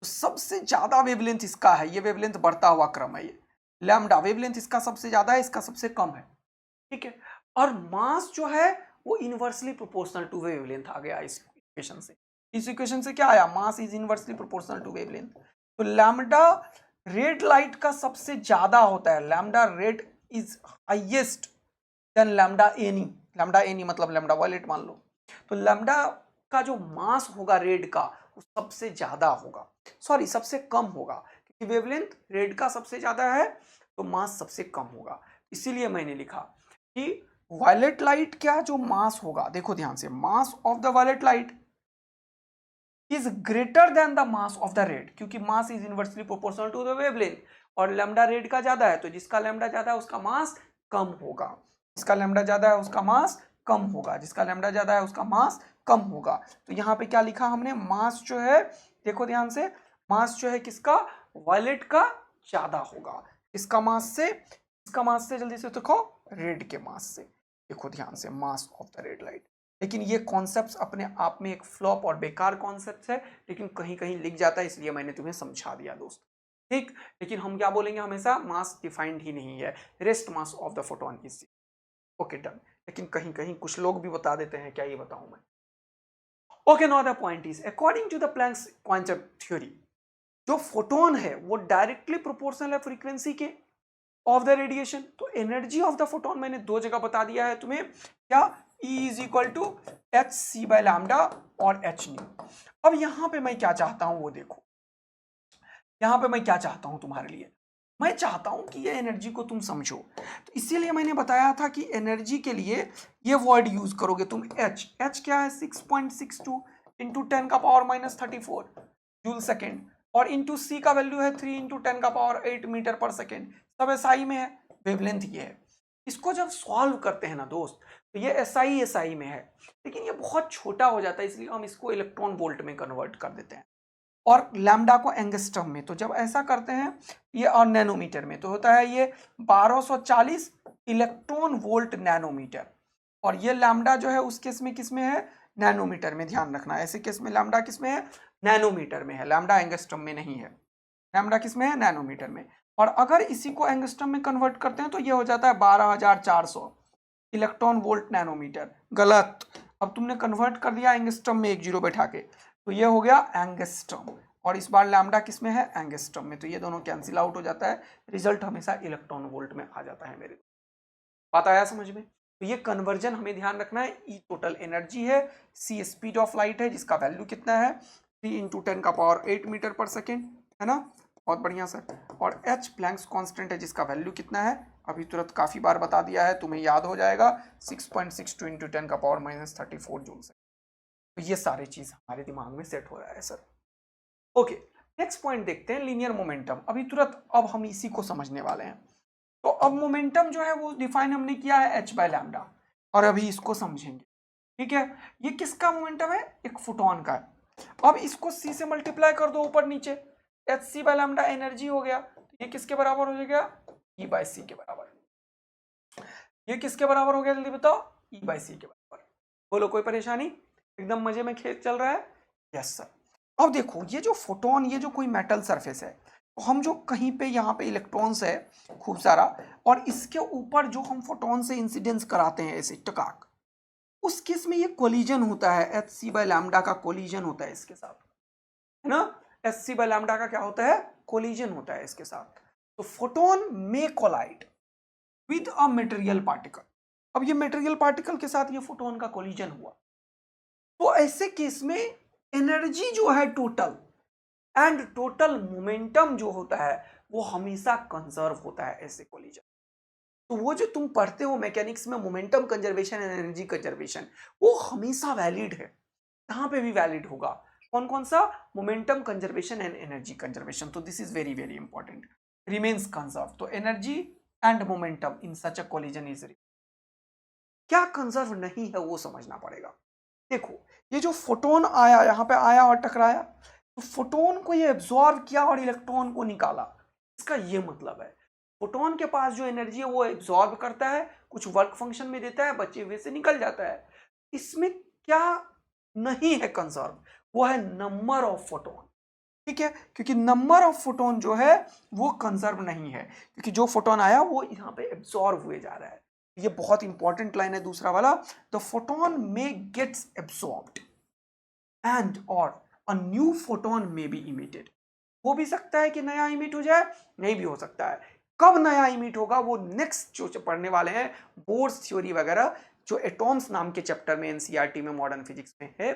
सबसे ज्यादा वेवलेंथ इसका है, ये वेवलेंथ बढ़ता हुआ क्रम है, ये लैम्डा वेवलेंथ इसका सबसे ज्यादा है, इसका सबसे कम है, ठीक है। और मास जो है वो इनवर्सली प्रोपोर्शनल टू वेवलेंथ आ गया इस इक्वेशन से। इस इक्वेशन से क्या आया, mass is inversely proportional to wavelength. तो लैम्डा रेड लाइट का सबसे ज्यादा होता है, lambda red is highest then lambda any, lambda any मतलब लैम्डा वायलेट मान लो। तो लैम्डा का जो मास होगा रेड का वो सबसे ज्यादा होगा, सॉरी सबसे कम होगा, क्योंकि वेवलेंथ रेड का सबसे ज्यादा है तो मास सबसे कम होगा। इसीलिए मैंने लिखा कि वायलेट लाइट का जो मास होगा, देखो ध्यान से, mass of the violet light is greater than the mass of the red, क्योंकि mass is inversely proportional to the wavelength, और लैम्डा रेड का ज्यादा है तो जिसका लैम्डा ज्यादा है उसका मास कम होगा, जिसका लैम्डा ज्यादा है उसका मास कम होगा, जिसका लैम्डा ज्यादा है उसका मास कम होगा। तो यहाँ पे क्या लिखा हमने, मास जो है, देखो ध्यान से, मास जो है किसका, वायलेट का ज्यादा होगा, इसका मास से, इसका मास से, जल्दी से देखो, रेड के मास से, देखो ध्यान से, mass of the red light. लेकिन ये कॉन्सेप्ट्स अपने आप में एक फ्लॉप और बेकार कॉन्सेप्ट है, लेकिन कहीं कहीं लिख जाता है, इसलिए मैंने तुम्हें समझा दिया दोस्त, ठीक। लेकिन हम क्या बोलेंगे हमेशा, मास डिफाइंड ही नहीं है, rest mass of the photon is, okay done. लेकिन कहीं कहीं कुछ लोग भी बता देते हैं, क्या ये बताऊं मैं। Okay, now the point is, according to the Planck's quantum theory, जो फोटोन है वो डायरेक्टली प्रोपोर्शनल है फ्रीक्वेंसी के ऑफ द रेडिएशन। तो एनर्जी ऑफ द फोटोन मैंने दो जगह बता दिया है तुम्हें, क्या, E is equal to hc/λ और h न्यू। अब यहां पे मैं क्या चाहता हूं वो देखो, यहाँ पे मैं क्या चाहता हूँ तुम्हारे लिए, मैं चाहता हूँ कि ये एनर्जी को तुम समझो, तो इसीलिए मैंने बताया था कि एनर्जी के लिए ये वर्ड यूज करोगे तुम, एच क्या है 6.62 इंटू 10⁻⁻34 जूल सेकेंड, और इंटू सी का वैल्यू है 3 इंटू 10⁸ मीटर पर सेकेंड, सब एसआई में है, वेवलेंथ ये है। इसको जब सॉल्व करते हैं ना दोस्त, तो ये एसआई में है, लेकिन ये बहुत छोटा हो जाता है, इसलिए हम इसको इलेक्ट्रॉन वोल्ट में कन्वर्ट कर देते हैं, और लैम्डा को एंगस्ट्रम में। तो जब ऐसा करते हैं ये, और नैनोमीटर में तो होता है ये 1240 इलेक्ट्रॉन वोल्ट नैनोमीटर, और ये लैम्डा जो है उस केस में किस में है, नैनोमीटर में, ध्यान रखना। ऐसे केस में लैम्डा किस में है, नैनोमीटर में है, लैम्डा एंगस्ट्रम में नहीं है, लैम्डा किस में है, नैनोमीटर में। और अगर इसी को एंगस्ट्रम में कन्वर्ट करते हैं तो ये हो जाता है 12400 इलेक्ट्रॉन वोल्ट नैनोमीटर। गलत, अब तुमने कन्वर्ट कर दिया एंगस्ट्रम में, एक जीरो बैठा के, तो ये हो गया एंगस्ट्रम, और इस बार लैम्डा किस में है, एंगस्ट्रम में, तो ये दोनों कैंसिल आउट हो जाता है, रिजल्ट हमेशा इलेक्ट्रॉन वोल्ट में आ जाता है मेरे। बात आया समझ में? तो ये कन्वर्जन हमें ध्यान रखना है। ई टोटल एनर्जी है, सी स्पीड ऑफ लाइट है जिसका वैल्यू कितना है 3 इंटू 10⁸ मीटर पर सेकेंड, है ना, बहुत बढ़िया सर। और एच प्लैंक्स कांस्टेंट है जिसका वैल्यू कितना है, अभी तुरंत काफी बार बता दिया है, तुम्हें याद हो जाएगा, 6.62 इंटू 10⁻⁻34 जूल से। तो ये सारी चीज हमारे दिमाग में सेट हो रहा है सर। ओके, नेक्स्ट पॉइंट देखते हैं, लीनियर मोमेंटम। अभी तुरंत अब हम इसी को समझने वाले हैं। तो अब मोमेंटम जो है वो डिफाइन हमने किया है एच बाय लैम्डा, और अभी इसको समझेंगे, ठीक है। ये किसका मोमेंटम है, एक फोटोन का है। अब इसको सी से मल्टीप्लाई कर दो ऊपर नीचे, H C by lambda energy हो गया, ये किसके बराबर हो जाएगा, ई बाय सी के बराबर। ये किसके बराबर हो गया जल्दी बताओ, ई बाय सी के बराबर। बोलो कोई परेशानी, एकदम मजे में खेत चल रहा है, यस सर। अब देखो ये जो फोटोन, ये जो कोई मेटल सरफेस है, तो हम जो कहीं पे यहाँ पे इलेक्ट्रॉन्स है खूब सारा, और इसके ऊपर जो हम फोटोन से इंसिडेंस कराते हैं ऐसे टकाक, उस केस में ये कोलिजन होता है, एच सी बाय लैम्डा का कोलिजन होता है इसके साथ, है ना। एच सी बाय लैम्डा का क्या होता है, कोलिजन होता है इसके साथ। तो photon may collide with a material particle. अब ये मटेरियल पार्टिकल के साथ ये फोटोन का कोलिजन हुआ, तो ऐसे केस में एनर्जी जो है टोटल एंड टोटल मोमेंटम जो होता है वो हमेशा कंजर्व होता है ऐसे कोलिजन। तो वो जो तुम पढ़ते हो मैकेनिक्स में momentum conservation and energy conservation, वो हमेशा वैलिड है, यहाँ पे भी वैलिड होगा। कौन कौन सा, momentum conservation and energy conservation. तो this is very very important, remains conserve. तो energy and momentum in such a collision is, क्या कंजर्व नहीं है वो समझना पड़ेगा। देखो ये जो फोटोन आया, यहाँ पे आया और टकराया, तो फोटोन को ये एब्जॉर्ब किया और इलेक्ट्रॉन को निकाला, इसका ये मतलब है फोटोन के पास जो एनर्जी है वो एब्जॉर्ब करता है, कुछ वर्क फंक्शन में देता है, बचे हुए से निकल जाता है। इसमें क्या नहीं है कंजर्व, वो है नंबर ऑफ फोटोन, ठीक है, क्योंकि नंबर ऑफ फोटोन जो है वो कंजर्व नहीं है, क्योंकि जो फोटोन आया वो यहाँ पे एब्जॉर्ब हुए जा रहा है। ये बहुत इंपॉर्टेंट लाइन है दूसरा वाला, द फोटोन में गेट्स एब्सॉर्ब्ड एंड और अ न्यू फोटोन में बी इमिटेड। हो भी सकता है कि नया इमिट हो जाए, नहीं भी हो सकता है। कब नया इमिट होगा वो नेक्स्ट जो पढ़ने वाले हैं, बोर्स थ्योरी वगैरह, जो एटॉम्स नाम के चैप्टर में एनसीईआरटी में मॉडर्न फिजिक्स में है,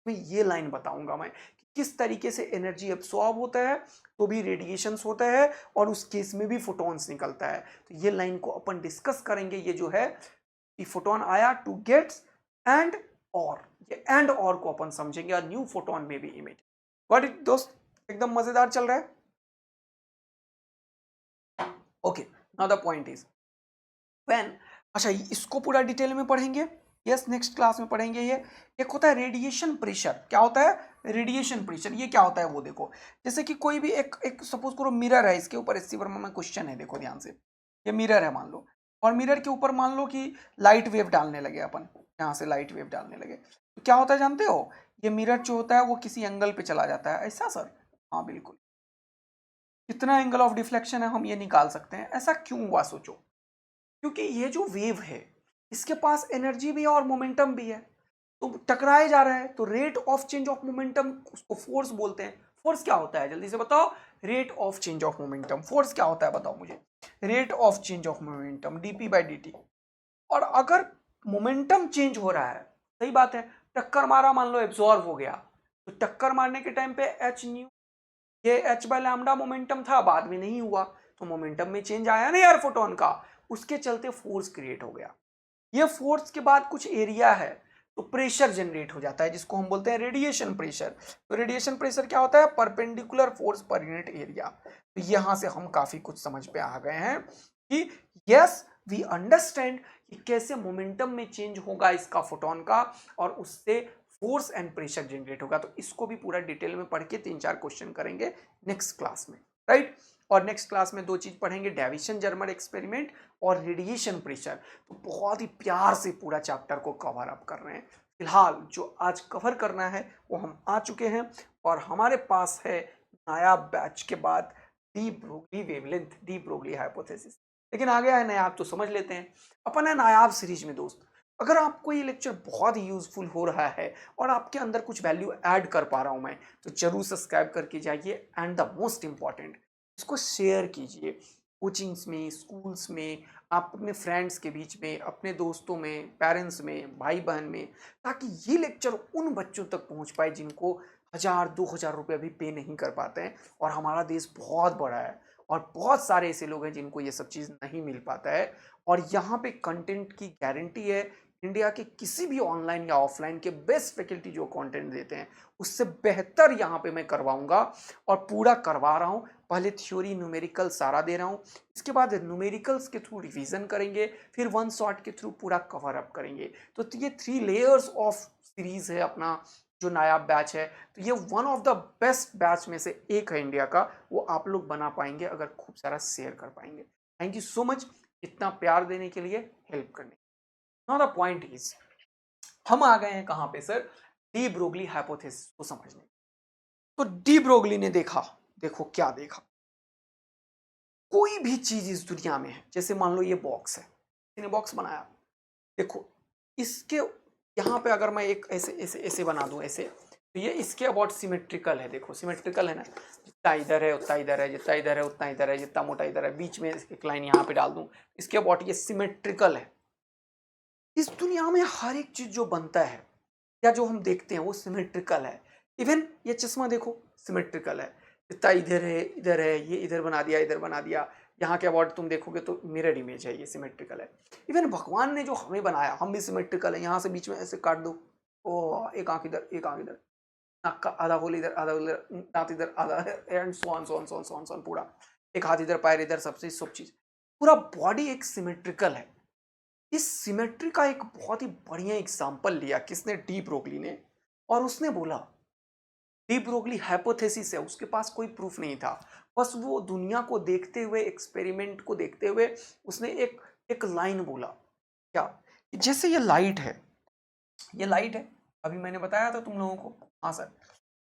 मैं ये लाइन बताऊंगा मैं कि किस तरीके से एनर्जी एब्सॉर्ब होता है तो भी रेडिएशंस होता है, और उस केस में भी फोटॉन्स निकलता है। तो ये लाइन को अपन डिस्कस करेंगे। ये जो है कि फोटोन आया टू गेट्स एंड और, ये एंड और को अपन समझेंगे, न्यू फोटोन में भी इमिट। गॉट इट दोस्त, एकदम मजेदार चल रहा है। Okay, now the point is when, अच्छा इसको पूरा डिटेल में पढ़ेंगे, यस नेक्स्ट क्लास में पढ़ेंगे। ये एक होता है रेडिएशन प्रेशर। क्या होता है रेडिएशन प्रेशर, ये क्या होता है वो देखो। जैसे कि कोई भी एक सपोज करो मिरर है, इसके ऊपर एससी वर्मा में क्वेश्चन है, देखो ध्यान से। ये मिरर है मान लो, और मिरर के ऊपर मान लो कि लाइट वेव डालने लगे अपन, यहाँ से लाइट वेव डालने लगे, तो क्या होता है जानते हो, ये मिरर जो होता है वो किसी एंगल पे चला जाता है, ऐसा सर, हाँ बिल्कुल। कितना एंगल ऑफ डिफ्लेक्शन है हम ये निकाल सकते हैं। ऐसा क्यों हुआ सोचो, क्योंकि ये जो वेव है इसके पास एनर्जी भी है और मोमेंटम भी है, तो टकराए जा रहा है, तो rate of change of momentum उसको फोर्स बोलते हैं। फोर्स क्या होता है जल्दी से बताओ, rate of change of momentum. Force क्या होता है बताओ मुझे, rate of change of momentum DP by D T. और अगर मोमेंटम चेंज हो रहा है, सही बात है, टक्कर मारा मान लो एब्जॉर्ब हो गया, तो टक्कर मारने के टाइम पे एच न्यू ये h बाय लैम्डा मोमेंटम था, बाद में नहीं हुआ, तो मोमेंटम में चेंज आया ना यार फोटोन का, उसके चलते फोर्स क्रिएट हो गया। ये फोर्स के बाद कुछ एरिया है तो प्रेशर जनरेट हो जाता है, जिसको हम बोलते हैं रेडिएशन प्रेशर। तो रेडिएशन प्रेशर क्या होता है? Perpendicular force per unit area. तो यहां से हम काफी कुछ समझ पे आ गए हैं कि यस वी अंडरस्टैंड कि कैसे मोमेंटम में चेंज होगा इसका फोटोन का, और उससे फोर्स एंड प्रेशर जनरेट होगा। तो इसको भी पूरा डिटेल में पढ़ के 3-4 क्वेश्चन करेंगे नेक्स्ट क्लास में, राइट। और नेक्स्ट क्लास में 2 चीज पढ़ेंगे, डेविसन जर्मर एक्सपेरिमेंट और रेडिएशन प्रेशर। तो बहुत ही प्यार से पूरा चैप्टर को कवर अप कर रहे हैं। फिलहाल जो आज कवर करना है वो हम आ चुके हैं, और हमारे पास है नया बैच के बाद D Broglie wavelength, de Broglie hypothesis. लेकिन आ गया है नायाब तो समझ लेते हैं। अपन है नायाब सीरीज में दोस्त, अगर आपको ये लेक्चर बहुत ही यूजफुल हो रहा है और आपके अंदर कुछ वैल्यू ऐड कर पा रहा हूं मैं, तो जरूर सब्सक्राइब करके जाइए, एंड द मोस्ट इंपॉर्टेंट इसको शेयर कीजिए कोचिंग्स में, स्कूल्स में, आप अपने फ्रेंड्स के बीच में, अपने दोस्तों में, पेरेंट्स में, भाई बहन में, ताकि ये लेक्चर उन बच्चों तक पहुंच पाए जिनको 1000-2000 रुपये अभी पे नहीं कर पाते हैं। और हमारा देश बहुत बड़ा है और बहुत सारे ऐसे लोग हैं जिनको ये सब चीज़ नहीं मिल पाता है, और यहाँ पे कंटेंट की गारंटी है। इंडिया के किसी भी ऑनलाइन या ऑफलाइन के बेस्ट फैकल्टी जो कंटेंट देते हैं उससे बेहतर यहाँ पे मैं करवाऊंगा, और पूरा करवा रहा हूँ। पहले थ्योरी न्यूमेरिकल सारा दे रहा हूँ, इसके बाद न्यूमेरिकल्स के थ्रू रिवीजन करेंगे, फिर वन शॉट के थ्रू पूरा कवर अप करेंगे। तो ये 3 लेयर्स ऑफ सीरीज है अपना जो नायाब बैच है। तो ये one of the best batch में से एक है इंडिया का, वो आप लोग बना पाएंगे अगर खूब सारा शेयर कर पाएंगे। थैंक यू सो मच इतना प्यार देने के लिए, हेल्प करने। नाउ द पॉइंट इज, हम आ गए हैं कहां पे सर? डी ब्रोगली हाइपोथेसिस को समझने। तो डी ब्रोगली ने देखा, देखो क्या देखा, कोई भी चीज इस दुनिया में है, जैसे मान लो ये बॉक्स है, इसने बॉक्स बनाया, देखो इसके यहाँ पे अगर मैं एक ऐसे ऐसे ऐसे बना दूं ऐसे, तो ये इसके अबाउट सिमेट्रिकल है। देखो सिमेट्रिकल है ना, जितना इधर है उतना इधर है, जितना इधर है उतना इधर है, जितना मोटा इधर है, बीच में एक लाइन यहाँ पे डाल दूं, इसके अबाउट ये सिमेट्रिकल है। इस दुनिया में हर एक चीज जो बनता है या जो हम देखते हैं वो सिमेट्रिकल है। इवन ये चश्मा देखो सिमेट्रिकल है, इतना इधर है, ये इधर बना दिया, इधर बना दिया। यहाँ के अवार्ड तुम देखोगे तो मिरर इमेज है, ये सिमेट्रिकल है। इवन भगवान ने जो हमें बनाया हम भी सिमेट्रिकल है। यहाँ से बीच में ऐसे काट दो, ओ एक आंख इधर एक आंख इधर, नाक का आधा होल इधर आधा उधर, दांत इधर आधा, एंड सो ऑन पूरा, एक हाथ इधर पैर इधर, सब चीज पूरा बॉडी एक सिमेट्रिकल है। इस सिमेट्री का एक बहुत ही बढ़िया एग्जाम्पल लिया किसने? डी ब्रोगली ने। और उसने बोला डी ब्रोगली हाइपोथेसिस है, उसके पास कोई प्रूफ नहीं था, बस वो दुनिया को देखते हुए, एक्सपेरिमेंट को देखते हुए उसने एक एक लाइन बोला, क्या? जैसे ये लाइट है, ये लाइट है, अभी मैंने बताया था तुम लोगों को, हाँ सर,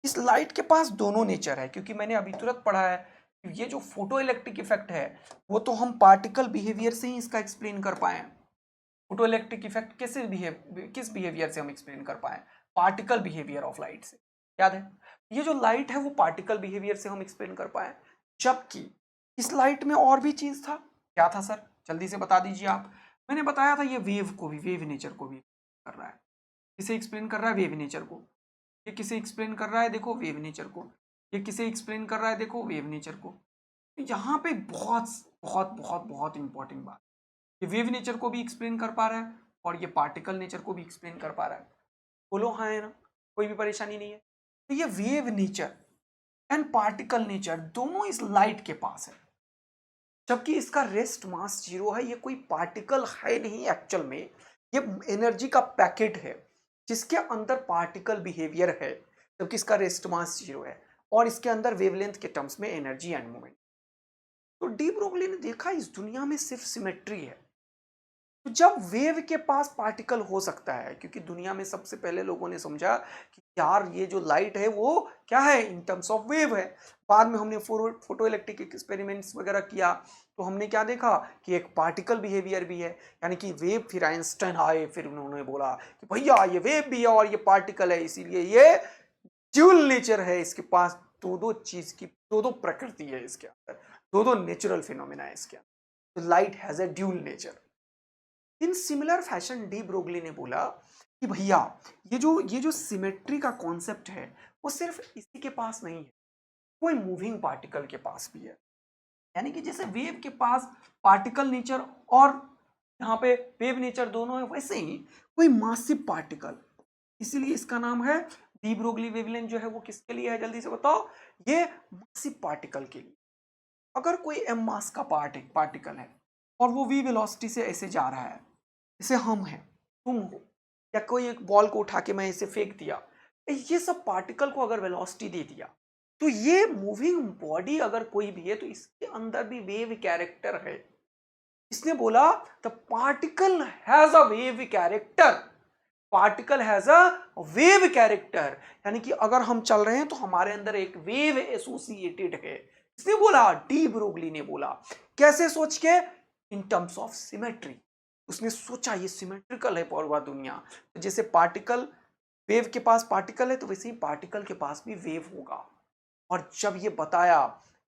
इस लाइट के पास दोनों नेचर है, क्योंकि मैंने अभी तुरंत पढ़ा है कि ये जो फोटो इलेक्ट्रिक इफेक्ट है वो तो हम पार्टिकल बिहेवियर से ही इसका एक्सप्लेन कर पाए। फोटो इलेक्ट्रिक इफेक्ट किस बिहेवियर से हम एक्सप्लेन कर पाए? पार्टिकल बिहेवियर ऑफ लाइट से, याद है? ये जो लाइट है वो पार्टिकल बिहेवियर से हम एक्सप्लेन कर पाए, जबकि इस लाइट में और भी चीज था। क्या था सर? जल्दी से बता दीजिए आप। मैंने बताया था ये वेव को भी, वेव नेचर को भी कर रहा है। किसे एक्सप्लेन कर रहा है? वेव नेचर को। ये किसे एक्सप्लेन कर रहा है? देखो वेव नेचर को। ये किसे एक्सप्लेन कर रहा है? देखो वेव नेचर को। यहाँ पे बहुत बहुत बहुत बहुत इंपॉर्टेंट बात, ये वेव नेचर को भी एक्सप्लेन कर पा रहा है और ये पार्टिकल नेचर को भी एक्सप्लेन कर पा रहा है। बोलो हाँ है ना, कोई भी परेशानी नहीं है। तो ये wave nature and particle nature दोनों इस लाइट के पास है, जबकि इसका रेस्ट मास 0 है। ये कोई पार्टिकल है नहीं एक्चुअल में, ये एनर्जी का पैकेट है जिसके अंदर पार्टिकल बिहेवियर है, जबकि इसका रेस्ट मास 0 है, और इसके अंदर वेवलेंथ के टर्म्स में एनर्जी एंड मोमेंट। तो डी ब्रोगली ने देखा इस दुनिया में सिर्फ सिमेट्री है। तो जब वेव के पास पार्टिकल हो सकता है, क्योंकि दुनिया में सबसे पहले लोगों ने समझा कि यार ये जो लाइट है वो क्या है, इन टर्म्स ऑफ वेव है। बाद में हमने फोटो इलेक्ट्रिक एक्सपेरिमेंट्स वगैरह किया, तो हमने क्या देखा कि एक पार्टिकल बिहेवियर भी है, यानी कि वेव। फिर आइंस्टाइन आए, फिर उन्होंने बोला कि भैया ये वेव भी है और ये पार्टिकल है, इसीलिए ये ड्यूल नेचर है, इसके पास दो दो चीज की दो दो प्रकृति है, इसके अंदर दो दो नेचुरल फिनोमिना है इसके अंदर। तो light has a dual nature. In similar fashion de Broglie ने बोला कि भैया ये जो सिमेट्री का कॉन्सेप्ट है वो सिर्फ इसी के पास नहीं है, कोई मूविंग पार्टिकल के पास भी है। यानी कि जैसे वेव के पास पार्टिकल नेचर और यहाँ पे वेव नेचर दोनों है, वैसे ही कोई मासिव पार्टिकल, इसीलिए इसका नाम है डी ब्रोगली वेवलेंथ जो है वो किसके लिए है, जल्दी से बताओ। ये मासिव पार्टिकल के लिए। अगर कोई एम मास का पार्टिकल है और वो वी वेलोसिटी से ऐसे जा रहा है, जैसे हम हैं, तुम हो, या कोई एक बॉल को उठा के मैं इसे फेंक दिया, ये सब पार्टिकल को अगर वेलोसिटी दे दिया, तो ये मूविंग बॉडी अगर कोई भी है तो इसके अंदर भी वेव कैरेक्टर है। इसने बोला the particle has a wave character, particle has a wave character, यानी कि अगर हम चल रहे हैं तो हमारे अंदर एक वेव एसोसिएटेड है। इसने बोला, डी ब्रोगली ने बोला। कैसे सोच के? In terms of symmetry. उसने सोचा ये सिमेट्रिकल है पूरा दुनिया, तो जैसे पार्टिकल, वेव के पास पार्टिकल है तो वैसे ही पार्टिकल के पास भी वेव होगा। और जब ये बताया,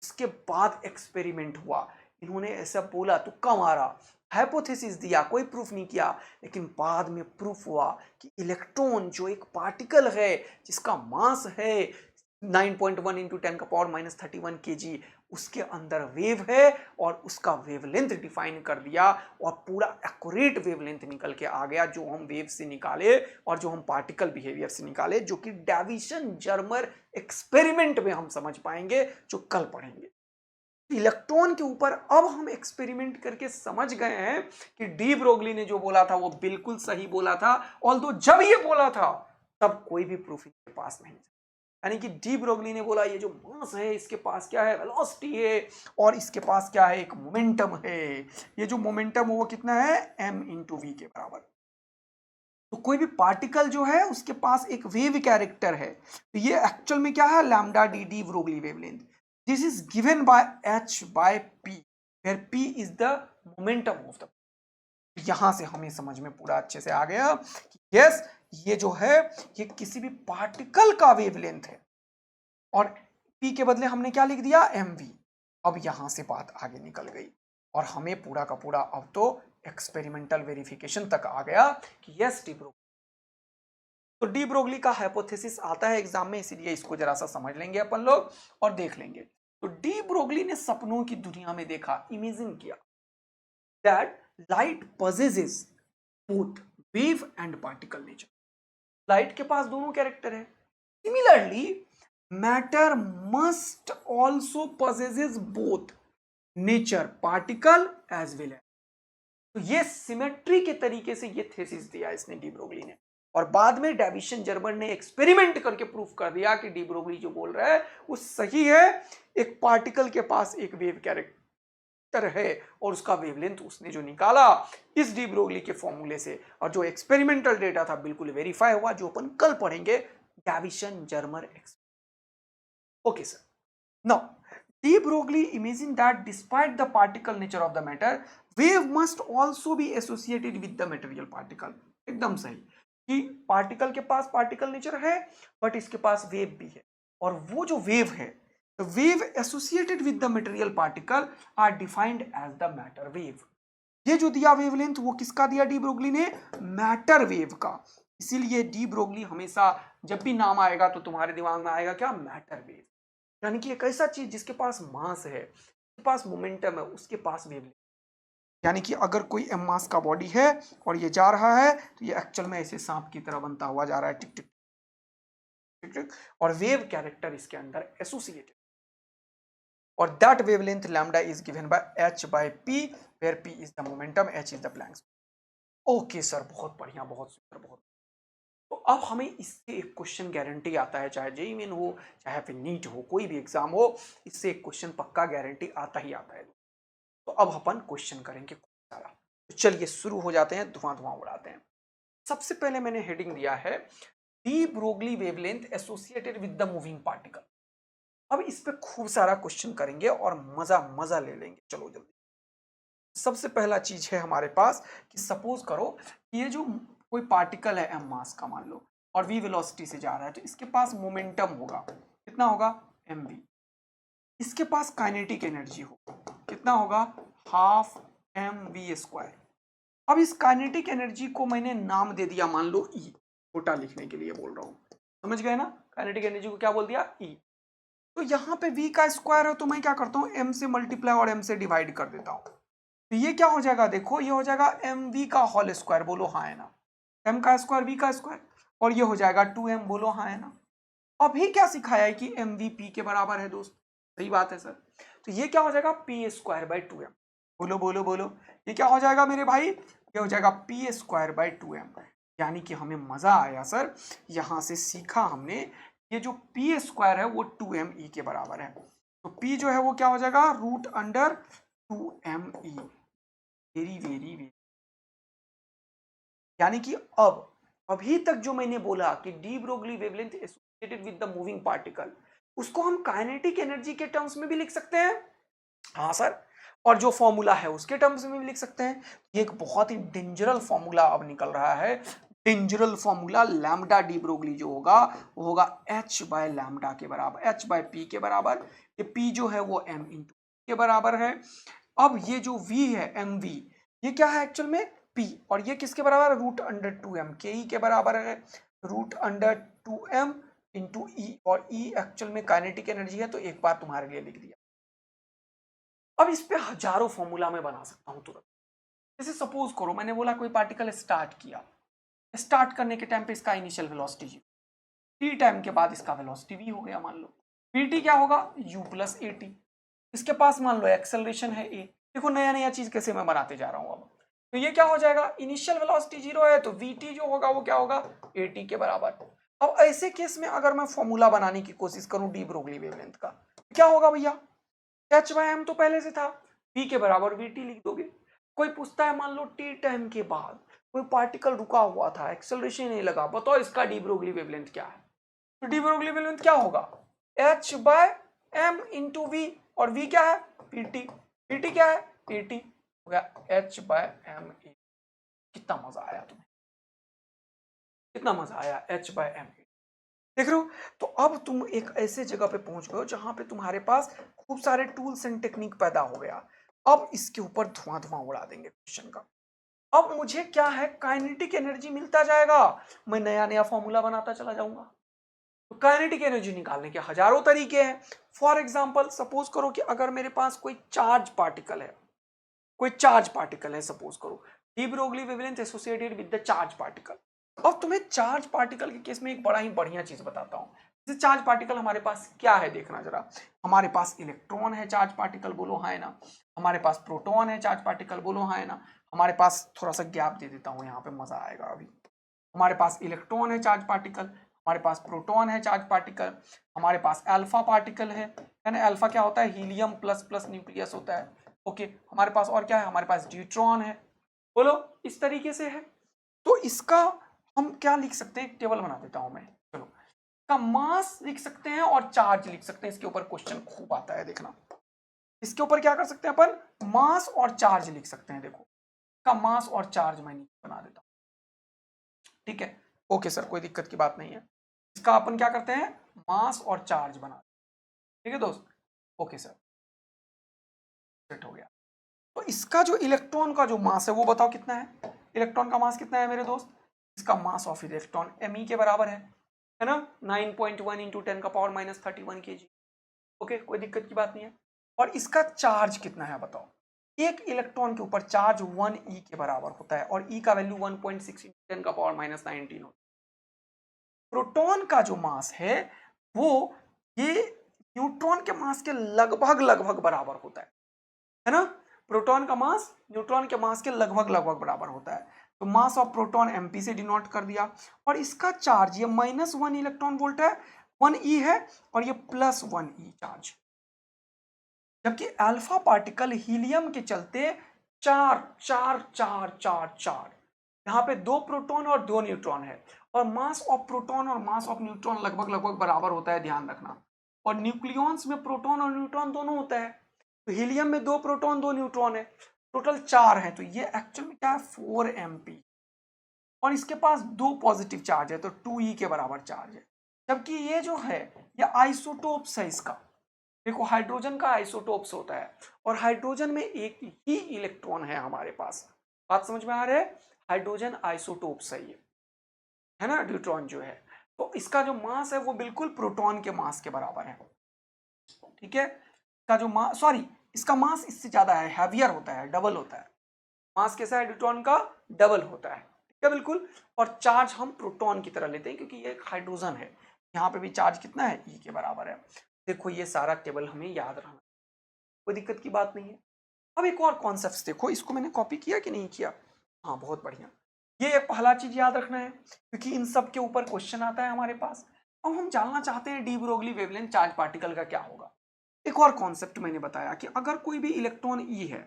इसके बाद एक्सपेरिमेंट हुआ, इन्होंने ऐसा बोला, तुक्का मारा, हाइपोथेसिस दिया, कोई प्रूफ नहीं किया, लेकिन बाद में प्रूफ हुआ कि इलेक्ट्रॉन जो एक पार्टिकल है जिसका मास है 9.1 इंटू 10 का पावर -31 kg, उसके अंदर वेव है और उसका वेवलेंथ डिफाइन कर दिया और पूरा एक्यूरेट वेवलेंथ निकल के आ गया, जो हम वेव से निकाले और जो हम पार्टिकल बिहेवियर से निकाले, जो कि डेविसन जर्मर एक्सपेरिमेंट में हम समझ पाएंगे, जो कल पढ़ेंगे। इलेक्ट्रॉन के ऊपर अब हम एक्सपेरिमेंट करके समझ गए हैं कि डी ब्रोगली ने जो बोला था वो बिल्कुल सही बोला था, ऑल्दो जब ये बोला था तब कोई भी प्रूफ इनके पास नहीं था। यानी कि डी ब्रोगली ने बोला ये जो मास है इसके पास क्या है, वेलोसिटी है, और इसके पास क्या है, एक मोमेंटम है। ये जो मोमेंटम है वो कितना है, m इंटू वी के बराबर। तो कोई भी पार्टिकल जो है उसके पास एक वेव कैरेक्टर है, तो ये एक्चुअल में क्या है, lambda de de Broglie wavelength. This is given by h by p, where p is the momentum of the. यहां से हमें समझ में पूरा अच्छे से आ गया कि यस, ये जो है ये किसी भी पार्टिकल का वेवलेंथ है, और p के बदले हमने क्या लिख दिया, mv। अब यहां से बात आगे निकल गई और हमें पूरा का पूरा अब तो एक्सपेरिमेंटल वेरिफिकेशन तक आ गया कि यस डी ब्रोगली। तो डी ब्रोगली का हाइपोथेसिस आता है एग्जाम में, इसीलिए इसको जरा सा समझ लेंगे अपन लोग और देख लेंगे। तो डी ब्रोगली ने सपनों की दुनिया में देखा, इमेजिन किया that light possesses both wave and particle nature। Light के पास दोनों कैरेक्टर है। Similarly matter must also possesses both nature, particle as well as. तो ये सिमेट्री के तरीके से ये थेसिस दिया इसने डी ब्रोगली ने, और बाद में डेविसन जर्मर ने एक्सपेरिमेंट करके प्रूफ कर दिया कि डी ब्रोगली जो बोल रहा है वो सही है। एक पार्टिकल के पास एक वेव कैरेक्टर है और उसका वेवलेंथ उसने जो निकाला इस डी ब्रोगली के फॉर्मूले से, और जो एक्सपेरिमेंटल डेटा था बिल्कुल वेरीफाई हुआ, जो अपन कल पढ़ेंगे, Davisson Germer experiment. Okay sir, now De Broglie imagined that despite the particle nature of the matter, wave must also be associated with the material particle। एकदम सही कि पार्टिकल के पास पार्टिकल नेचर है बट इसके पास वेव भी है, और वो जो वेव है, the wave associated with the material particle are defined as the matter wave। ये जो दिया वेवलेंथ वो किसका दिया डी ब्रोगली ने, मैटर वेव का। इसीलिए डी ब्रोगली हमेशा जब भी नाम आएगा तो तुम्हारे दिमाग में आएगा क्या, मैटर वेव। यानी कि एक ऐसा चीज जिसके पास मास है, जिसके पास मोमेंटम है, उसके पास वेवलेंथ। यानी कि अगर कोई एम मास का बॉडी है और ये जा रहा है तो ये एक्चुअल में ऐसे सांप की तरह बनता हुआ जा रहा है, टिक टिक टिक टिक, और वेव कैरेक्टर इसके अंदर एसोसिएटेड, और that wavelength lambda is given by h by p, where p is the momentum, h is the Planck's. Okay sir, बहुत बढ़िया, बहुत सुंदर, बहुत। तो अब हमें इससे एक क्वेश्चन गारंटी आता है, चाहे जेईई मेन हो, चाहे फिर नीट हो, कोई भी एग्जाम हो, इससे एक क्वेश्चन पक्का गारंटी आता ही आता है। तो अब अपन क्वेश्चन करेंगे सारा। तो चलिए शुरू हो जाते हैं, धुआं धुआं उड़ाते हैं। सबसे पहले मैंने हेडिंग दिया है D Broglie wavelength associated with the moving particle. अब इस पे खूब सारा क्वेश्चन करेंगे और मजा मजा ले लेंगे। चलो जल्दी। सबसे पहला चीज है हमारे पास कि सपोज करो कि ये जो कोई पार्टिकल है एम मास का मान लो, और वी वेलोसिटी से जा रहा है, तो इसके पास मोमेंटम होगा, कितना होगा, एम वी। इसके पास काइनेटिक एनर्जी होगा, कितना होगा, हाफ एम वी स्क्वायर। अब इस काइनेटिक एनर्जी को मैंने नाम दे दिया, मान लो ई, छोटा लिखने के लिए बोल रहा हूं, समझ गए ना, काइनेटिक एनर्जी को क्या बोल दिया, ई। तो यहाँ पे v का स्क्वायर है तो मैं क्या करता हूँ m से मल्टीप्लाई और m से डिवाइड कर देता हूँ। तो ये क्या हो जाएगा, देखो ये हो जाएगा mv का होल स्क्वायर, बोलो हाँ है ना, m का स्क्वायर v का स्क्वायर, और ये हो जाएगा 2m, बोलो हाँ है ना। अभी क्या सिखाया है कि mv p के बराबर है दोस्त, सही बात है सर। तो ये क्या हो जाएगा p स्क्वायर बाई 2m, बोलो बोलो बोलो, ये क्या हो जाएगा मेरे भाई, ये हो जाएगा p स्क्वायर बाई 2m। यानी कि हमें मजा आया सर, यहां से सीखा हमने ये जो p स्क्वायर है वो 2m e के बराबर है। तो p जो है वो क्या हो जाएगा, root under 2m e। Very very very, यानी कि अब अभी तक जो मैंने बोला कि de Broglie wavelength associated with the moving particle, उसको हम काइनेटिक एनर्जी के टर्म्स में भी लिख सकते हैं, हाँ सर, और जो फॉर्मूला है उसके टर्म्स में भी लिख सकते हैं। ये एक बहुत ही डेंजरल फॉर्मूला अब निकल रहा है, डेंजरल फॉर्मूला, लैम्डा डी ब्रोगली जो होगा वो होगा h बाय लैम्डा के बराबर, h बाय पी के बराबर। ये p जो है वो m इंटू के बराबर है। अब ये जो v है mv, ये क्या है एक्चुअल में p, और ये किसके बराबर है, रूट अंडर 2m के ई के बराबर है, रूट अंडर 2m इंटू ई, और ई एक्चुअल में काइनेटिक एनर्जी है, तो एक बार तुम्हारे लिए लिख दिया। अब इस पे हजारों फॉर्मूला मैं बना सकता हूं तुरंत। जैसे सपोज करो मैंने बोला कोई पार्टिकल स्टार्ट किया, स्टार्ट करने के टाइम पे इसका इनिशियल वेलोसिटी जी, टी टाइम के बाद इसका वेलोसिटी वी हो गया, मान लो वीटी क्या होगा u प्लस ए टी, इसके पास मान लो एक्सेलरेशन है ए। देखो नया नया चीज कैसे मैं बनाते जा रहा हूं अब। तो ये क्या हो जाएगा, इनिशियल वेलोसिटी 0 है तो vt जो होगा वो क्या होगा, at के बराबर। अब ऐसे केस में अगर मैं फॉर्मूला बनाने की कोशिश करूं डी ब्रोगली वेवलेंथ का, क्या होगा भैया, एच बाय एम तो पहले से था, v के बराबर vt लिख दोगे। कोई पूछता है मान लो t टाइम के बाद कोई पार्टिकल रुका हुआ था, एक्सेलरेशन नहीं लगा, बताओ इसका डी ब्रोगली वेवलेंथ क्या है। तो डी ब्रोगली वेवलेंथ क्या होगा, h by M into V, और v क्या है pt, pt क्या है at, हो गया h बाय एम। कितना मजा आया तुम्हें, कितना मजा आया, h बाय एम, देख रहे हो। तो अब तुम एक ऐसे जगह पे पहुंच गए हो जहां पे तुम्हारे पास खूब सारे टूल्स एंड टेक्निक पैदा हो गया। अब इसके ऊपर धुआं धुआं उड़ा देंगे क्वेश्चन का। अब मुझे क्या है, काइनेटिक एनर्जी मिलता जाएगा, मैं नया नया फॉर्मूला बनाता चला जाऊंगा। तो काइनेटिक एनर्जी निकालने के हजारों तरीके हैं। फॉर एग्जाम्पल सपोज करो कि अगर मेरे पास कोई चार्ज पार्टिकल है, कोई चार्ज पार्टिकल है सपोज करो, D Broglie wavelength associated with the charge particle. अब तुम्हें चार्ज पार्टिकल के केस में एक बड़ा ही बढ़िया चीज बताता हूं। जैसे चार्ज पार्टिकल हमारे पास क्या है, देखना जरा, हमारे पास इलेक्ट्रॉन है चार्ज पार्टिकल, बोलो हाँ है ना, हमारे पास प्रोटॉन है चार्ज पार्टिकल, बोलो हाँ है ना, हमारे पास थोड़ा सा गैप दे देता हूं यहाँ पे, मजा आएगा अभी। हमारे पास इलेक्ट्रॉन है चार्ज पार्टिकल, हमारे पास प्रोटॉन है चार्ज पार्टिकल, हमारे पास अल्फा पार्टिकल है ना, अल्फा क्या होता है, हीलियम प्लस प्लस न्यूक्लियस होता है, ओके। हमारे पास और क्या है, हमारे पास ड्यूट्रॉन है, बोलो इस तरीके से है। तो इसका हम क्या लिख सकते हैं, एक टेबल बना देता हूं मैं, चलो का मास लिख सकते हैं और चार्ज लिख सकते हैं। इसके ऊपर क्वेश्चन खूब आता है, देखना इसके ऊपर क्या कर सकते हैं अपन, मास और चार्ज लिख सकते हैं। देखो का मास और चार्ज मैं नीचे बना देता हूं, ठीक है, ओके सर कोई दिक्कत की बात नहीं है। इसका अपन क्या करते हैं, मास और चार्ज बना, ठीक है दोस्त, ओके सर, सेट हो गया। तो इसका जो इलेक्ट्रॉन का जो मास है वो बताओ कितना है, इलेक्ट्रॉन का मास कितना है मेरे दोस्त, इसका मास ऑफ इलेक्ट्रॉन me के बराबर है ना, 9.1 इंटू 10 का पावर माइनस 31 kg, ओके कोई दिक्कत की बात नहीं है। और इसका चार्ज कितना है बताओ, एक इलेक्ट्रॉन के ऊपर चार्ज 1e के बराबर होता है, और e का वैल्यू 1.6 इंटू 10 का पावर माइनस 19 होता है। प्रोटॉन का जो मास है वो ये न्यूट्रॉन के मास के लगभग लगभग बराबर होता है ना, प्रोटॉन का मास न्यूट्रॉन के मास के लगभग लगभग बराबर होता है। तो मास ऑफ प्रोटॉन एमपी से डिनोट कर दिया, और इसका चार्ज ये -1 इलेक्ट्रॉन वोल्ट है, 1e है, और ये +1e चार्ज। जबकि अल्फा पार्टिकल हीलियम के चलते 4 4 4 4 4, यहाँ पे 2 प्रोटॉन और 2 न्यूट्रॉन है, और मास ऑफ प्रोटॉन और मास ऑफ न्यूट्रॉन लगभग लगभग बराबर होता है, ध्यान रखना। और न्यूक्लियॉन्स में प्रोटॉन और न्यूट्रॉन दोनों होता है, तो हीलियम में 2 प्रोटॉन 2 न्यूट्रॉन है, टोटल 4 है। तो ये एक्चुअल में क्या है, 4mp, और इसके पास 2 पॉजिटिव चार्ज है, तो 2e के बराबर चार्ज है। जबकि ये जो है ये आइसोटोप्स है इसका, देखो हाइड्रोजन का आइसोटोप्स होता है, और हाइड्रोजन में एक ही इलेक्ट्रॉन है हमारे पास, बात समझ में आ रहा है, हाइड्रोजन आइसोटोप्स है ये, है ना, ड्यूट्रॉन जो है। तो इसका जो मास है वो बिल्कुल प्रोटॉन के मास के बराबर है। ठीक है, इसका जो मास, सॉरी इसका मास इससे ज्यादा है, हैवियर होता है, डबल होता है। मास कैसा है न्यूट्रॉन का? डबल होता है, ठीक है बिल्कुल। और चार्ज हम प्रोटॉन की तरह लेते हैं क्योंकि ये एक हाइड्रोजन है। यहाँ पे भी चार्ज कितना है? ई के बराबर है। देखो ये सारा टेबल हमें याद रखना, कोई दिक्कत की बात नहीं है। अब एक और कॉन्सेप्ट देखो, इसको मैंने कॉपी किया कि नहीं किया? हाँ बहुत बढ़िया। ये पहला चीज याद रखना है क्योंकि इन सब के ऊपर क्वेश्चन आता है हमारे पास। अब हम जानना चाहते हैं D Broglie wavelength charge particle का क्या होगा। एक और कॉन्सेप्ट मैंने बताया कि अगर कोई भी इलेक्ट्रॉन ई है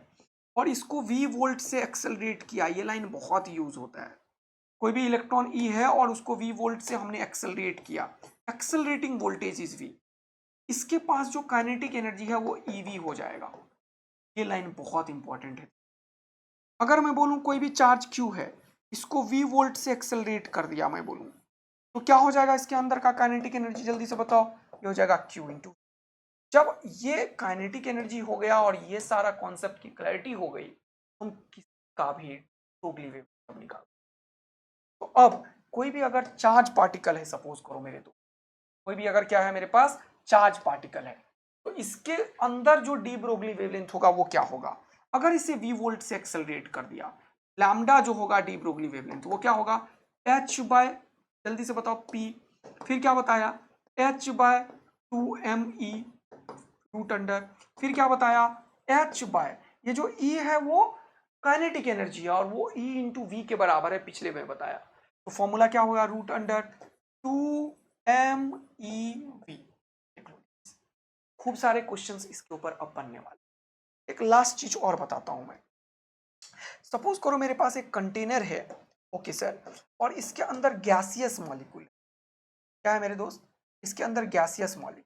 और इसको v वोल्ट से एक्सेलरेट किया, ये लाइन बहुत यूज होता है। कोई भी इलेक्ट्रॉन ई है और उसको v वोल्ट से हमने एक्सेलरेट किया, एक्सेलरेटिंग वोल्टेज इज v, इसके पास जो काइनेटिक एनर्जी है वो ev हो जाएगा। ये लाइन बहुत इंपॉर्टेंट है। अगर मैं बोलूं कोई भी चार्ज q है, इसको v वोल्ट से एक्सेलरेट कर दिया मैं बोलूं, तो क्या हो जाएगा इसके अंदर का काइनेटिक एनर्जी? जल्दी से बताओ। ये हो जाएगा q इंटू। जब ये काइनेटिक एनर्जी हो गया और ये सारा कॉन्सेप्ट की क्लैरिटी हो गई, हम किसका भी ब्रोगली वेव निकाल। तो अब कोई भी अगर चार्ज पार्टिकल है, सपोज करो मेरे, तो कोई भी अगर क्या है मेरे पास चार्ज पार्टिकल है, तो इसके अंदर जो डी ब्रोगली वेवलेंथ होगा वो क्या होगा? अगर इसे v वोल्ट से एक्सेलरेट कर दिया, लैम्डा जो होगा डी ब्रोगली वेवलेंथ वो क्या होगा? h बाय, जल्दी से बताओ, p, फिर क्या बताया? h bye 2me root under, फिर क्या बताया? h बाय, ये जो e है वो काइनेटिक एनर्जी है और वो e इंटू वी के बराबर है, पिछले में बताया। तो फॉर्मूला क्या होगा? Root under 2me v। खूब सारे क्वेश्चंस इसके ऊपर अब बनने वाले। एक लास्ट चीज और बताता हूं मैं। सपोज करो मेरे पास एक कंटेनर है, ओके सर, और इसके अंदर गैसियस मॉलिक्यूल, क्या है मेरे दोस्त? इसके अंदर गैसियस मॉलिक्यूल,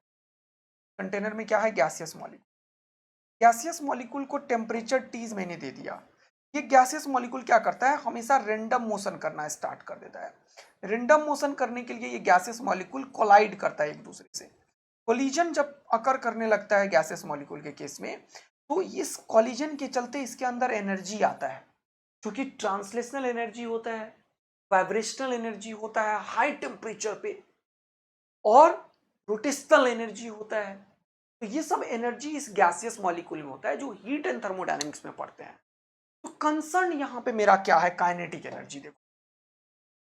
कंटेनर में क्या है? Gaseous molecule. गैसियस मॉलिक्यूल को टेम्परेचर टीज मैंने दे दिया। ये गैसियस मॉलिक्यूल क्या करता है? हमेशा रेंडम मोशन करना स्टार्ट कर देता है। रेंडम मोशन करने के लिए ये गैसियस मॉलिक्यूल कोलाइड करता है एक दूसरे से। कोलिजन जब अकर करने लगता है गैसियस मॉलिक्यूल के केस में, तो इस कोलिजन के चलते इसके अंदर एनर्जी आता है, जो कि ट्रांसलेशनल एनर्जी होता है, वाइब्रेशनल एनर्जी होता है हाई टेम्परेचर पे, और रोटेशनल एनर्जी होता है। तो ये सब एनर्जी इस गैसियस मॉलिक्यूल में होता है जो हीट एंड थर्मोडायनेमिक्स में पढ़ते हैं। तो कंसर्न यहां पे मेरा क्या है? Kinetic energy. देखो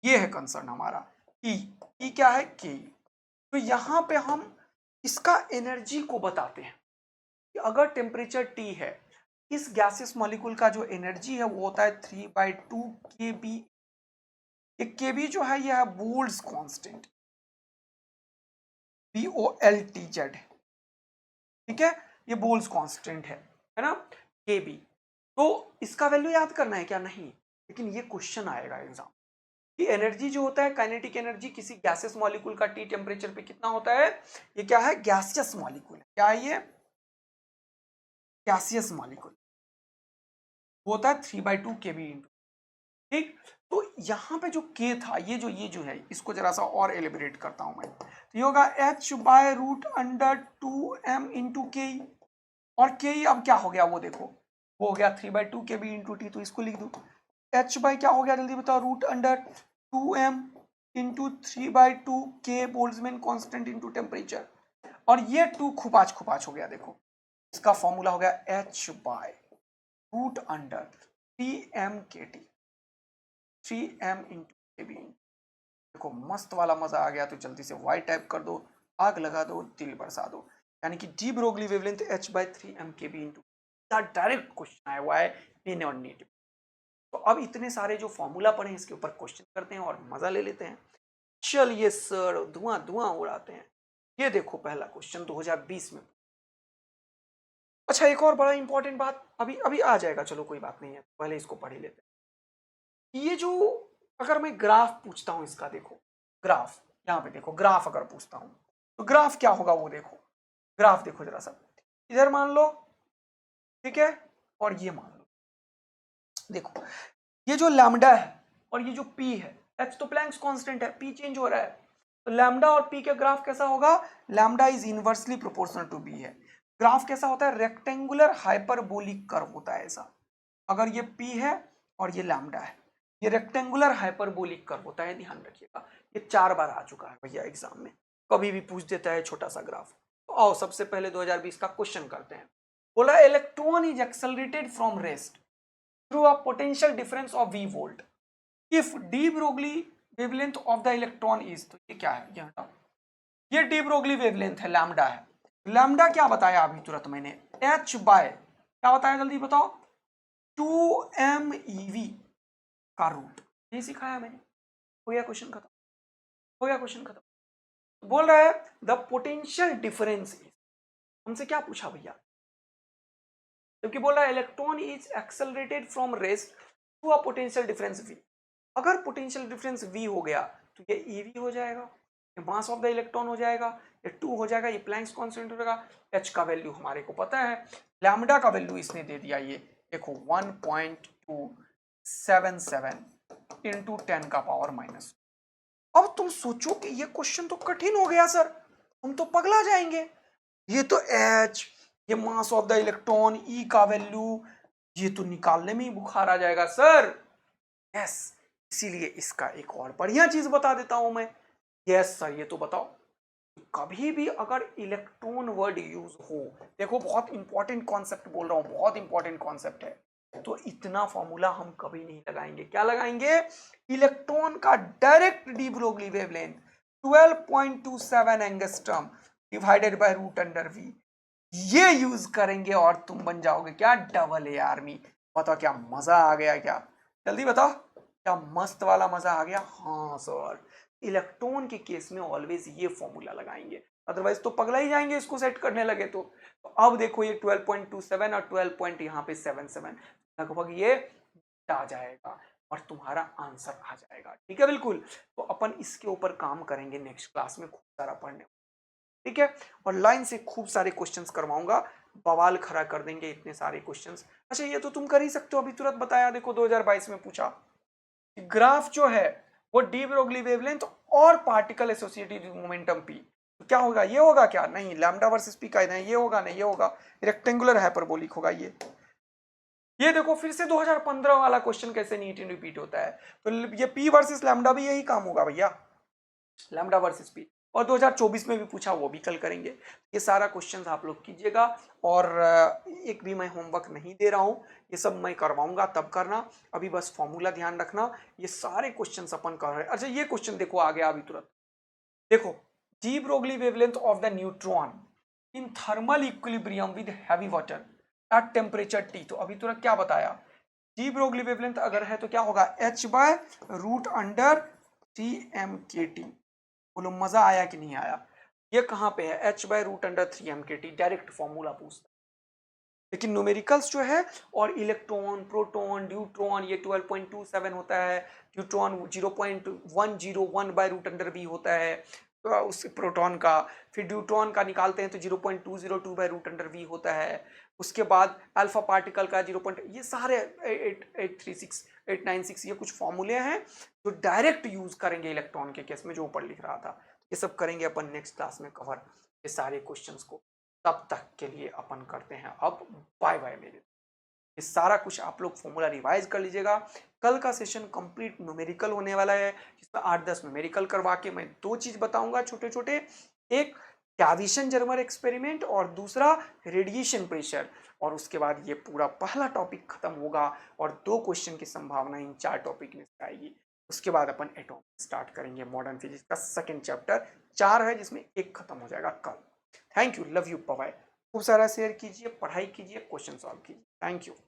ये है कंसर्न हमारा, ई। ई क्या है? के। तो यहां पे हम इसका एनर्जी को बताते हैं कि अगर टेम्परेचर टी है, इस गैसियस मॉलिक्यूल का जो एनर्जी है वो होता है 3/2 kb। ये kb जो है यह है बोल्स कांस्टेंट, BOLTZ, ठीक है, ये बोल्स कांस्टेंट है ना, kb। तो इसका वैल्यू याद करना है क्या? नहीं, लेकिन ये क्वेश्चन आएगा एग्जाम कि एनर्जी जो होता है, काइनेटिक एनर्जी किसी गैसियस मॉलिक्यूल का टी टेम्परेचर पे कितना होता है? ये क्या है? गैसियस मॉलिक्यूल है। क्या है ये? गैसियस मॉलिक्यूल होता है 3/2 kb। ठीक, तो यहां पे जो k था, ये जो है, इसको जरा सा और एलिब्रेट करता हूं मैं। तो ये होगा h by root under 2m into K. और के अब क्या हो गया वो देखो, वो हो गया 3/2 kb इंटू टी, तो इसको लिख दो। h बाय क्या हो गया जल्दी बताओ? रूट अंडर 2m इंटू 3/2 के बोल्ट्जमैन कांस्टेंट इंटू टेम्परेचर। और ये 2 खुपाच खुपाच हो गया, देखो इसका फॉर्मूला हो गया h by root under 3m के टी, 3m इंटू के बी। देखो मस्त वाला मजा आ गया, तो जल्दी से वाई टाइप कर दो, आग लगा दो, दिल बरसा दो। यानी कि de Broglie wavelength h/3m kb into, direct question आया हुआ है नीने और नीट। तो अब इतने सारे जो फॉर्मूला पढ़े इसके ऊपर क्वेश्चन करते हैं और मजा ले लेते हैं। चलिए सर, धुआं धुआं उड़ाते हैं। ये देखो पहला क्वेश्चन 2020 में। अच्छा एक और बड़ा इंपॉर्टेंट बात, अभी अभी आ जाएगा, चलो कोई बात नहीं है, पहले इसको पढ़ ही लेते हैं। ये जो अगर मैं ग्राफ पूछता हूं इसका, देखो ग्राफ, यहाँ पे देखो ग्राफ अगर पूछता हूं तो ग्राफ क्या होगा वो देखो। ग्राफ देखो जरा सा, इधर मान लो, ठीक है, और ये मान लो। देखो ये जो लैम्डा है और ये जो पी है, एच तो प्लैंक्स कांस्टेंट है, पी चेंज हो रहा है, तो लैम्डा और पी का ग्राफ कैसा होगा? Lambda is inversely proportional to B है। ग्राफ कैसा होता है? रेक्टेंगुलर हाइपरबोलिक कर्व होता है ऐसा। अगर ये पी है और ये लैम्डा है, ये रेक्टेंगुलर हाइपरबोलिक कर्व होता है, ध्यान रखिएगा। ये 4 बार आ चुका है भैया एग्जाम में, कभी भी पूछ देता है छोटा सा ग्राफ। तो आओ सबसे पहले 2020 का क्वेश्चन करते हैं। बोला electron is accelerated from rest through a potential difference of v volt if D Broglie wavelength of the electron is, तो ये क्या है, ये हटाओ, ये डी ब्रोगली वेवलेंथ है, लैम्डा है। लैम्डा क्या बताया अभी तुरंत मैंने, h बाय क्या बताया जल्दी बताओ, 2 का रूट, ये सिखाया मैंने। हो गया क्वेश्चन खत्म, हो गया क्वेश्चन खत्म। बोल रहा है द पोटेंशियल डिफरेंस इज, हमसे क्या पूछा भैया, क्योंकि बोल रहा है electron is accelerated from rest to a potential difference v। अगर पोटेंशियल डिफरेंस v हो गया तो ये ev हो जाएगा, ये मास ऑफ द इलेक्ट्रॉन हो जाएगा, ये 2 हो जाएगा, ये प्लैंक्स कांस्टेंट हो जाएगा। h का वैल्यू हमारे को पता है, लैम्डा का वैल्यू इसने दे दिया, ये देखो 1.277 इंटू 10 का पावर माइनस। अब तुम सोचो कि ये क्वेश्चन तो कठिन हो गया सर, हम तो पगला जाएंगे। ये तो h, ये मास ऑफ द इलेक्ट्रॉन, E का वैल्यू, ये तो निकालने में ही बुखार आ जाएगा सर। यस, इसीलिए इसका एक और बढ़िया चीज बता देता हूं मैं। यस सर, ये तो बताओ, कभी भी अगर इलेक्ट्रॉन वर्ड यूज हो, देखो बहुत इंपॉर्टेंट कॉन्सेप्ट बोल रहा हूं, बहुत इंपॉर्टेंट कॉन्सेप्ट है, तो इतना फॉर्मूला हम कभी नहीं लगाएंगे। क्या लगाएंगे, इलेक्ट्रॉन का direct de Broglie wavelength 12.27 angstrom divided by root under V, ये यूज करेंगे और तुम बन जाओगे क्या, डबल ए आर्मी। बताओ क्या मजा आ गया, क्या जल्दी बताओ, क्या मस्त वाला मजा आ गया। हाँ सर, इलेक्ट्रॉन के केस में ऑलवेज ये फॉर्मूला लगाएंगे, अदरवाइज तो पगला ही जाएंगे इसको सेट करने लगे तो अब देखो ये 12.27 और 12 पॉइंट यहाँ पे 77 लगभग ये आ जाएगा और तुम्हारा आंसर आ जाएगा। ठीक है, बिल्कुल। तो अपन इसके ऊपर काम करेंगे नेक्स्ट क्लास में, खूब सारा पढ़ने, ठीक है, और लाइन से खूब सारे क्वेश्चंस करवाऊंगा, बवाल खड़ा कर देंगे इतने सारे क्वेश्चंस। अच्छा, ये तो तुम कर ही सकते हो, अभी तुरंत बताया, देखो 2022 में पूछा ग्राफ जो है वो डी ब्रोगली वेवलेंथ और पार्टिकल एसोसिएटेड मोमेंटम पी, तो क्या होगा, ये होगा क्या, नहीं, लैम्डा वर्सेस पी का, नहीं ये होगा, नहीं ये होगा, रेक्टेंगुलर हाइपरबोलिक होगा ये देखो फिर से 2015 वाला क्वेश्चन कैसे नीट एंड रिपीट होता है, तो ये पी वर्सेस लैम्डा भी यही काम होगा भैया, लैम्डा वर्सेस पी, और 2024 में भी पूछा, वो भी कल करेंगे। ये सारा क्वेश्चंस आप लोग कीजिएगा, और एक भी मैं होमवर्क नहीं दे रहा हूँ, ये सब मैं करवाऊंगा तब करना, अभी बस फॉर्मूला ध्यान रखना, ये सारे क्वेश्चंस अपन कर रहे हैं। अच्छा, ये क्वेश्चन देखो आ गया अभी तुरंत, देखो D Broglie wavelength of the neutron in thermal equilibrium with heavy water at temperature T, तो अभी तुरंत क्या बताया, डी ब्रोगली वेवलेंथ अगर है तो क्या होगा, h by root under 3m/kT। बोलो मजा आया कि नहीं आया, ये कहां पे है, h by root under 3m/kT, direct formula पूछता है, लेकिन न्यूमेरिकल्स जो है और इलेक्ट्रॉन, प्रोटॉन, न्यूट्रॉन, ये 12.27 होता है, neutron 0.101 by root under B होता है, तो उस प्रोटॉन का, फिर न्यूट्रॉन का निकालते हैं तो 0.202 बाय रूट अंडर वी होता है, उसके बाद अल्फा पार्टिकल का 0. ये सारे 836 896 ये कुछ फॉर्मूले हैं जो डायरेक्ट यूज करेंगे इलेक्ट्रॉन के केस में, जो ऊपर लिख रहा था, ये सब करेंगे अपन नेक्स्ट क्लास में कवर, ये सारे क्वेश्चंस को। तब तक के लिए अपन करते हैं अब बाय बाय मेरे, ये सारा कुछ आप लोग फॉर्मूला रिवाइज कर लीजिएगा। कल का सेशन कंप्लीट न्यूमेरिकल होने वाला है, जिसमें 8-10 न्यूमेरिकल करवा के मैं 2 चीज बताऊंगा छोटे छोटे, एक कैविशन जर्मर एक्सपेरिमेंट और दूसरा रेडिएशन प्रेशर, और उसके बाद ये पूरा पहला टॉपिक खत्म होगा और 2 क्वेश्चन की संभावना इन 4 टॉपिक में से आएगी। उसके बाद अपन एटॉम स्टार्ट करेंगे, मॉडर्न फिजिक्स का सेकंड चैप्टर, 4 है जिसमें 1 खत्म हो जाएगा कल। Thank you, love you, bye. खूब सारा शेयर कीजिए, पढ़ाई कीजिए, क्वेश्चन सॉल्व कीजिए, थैंक यू।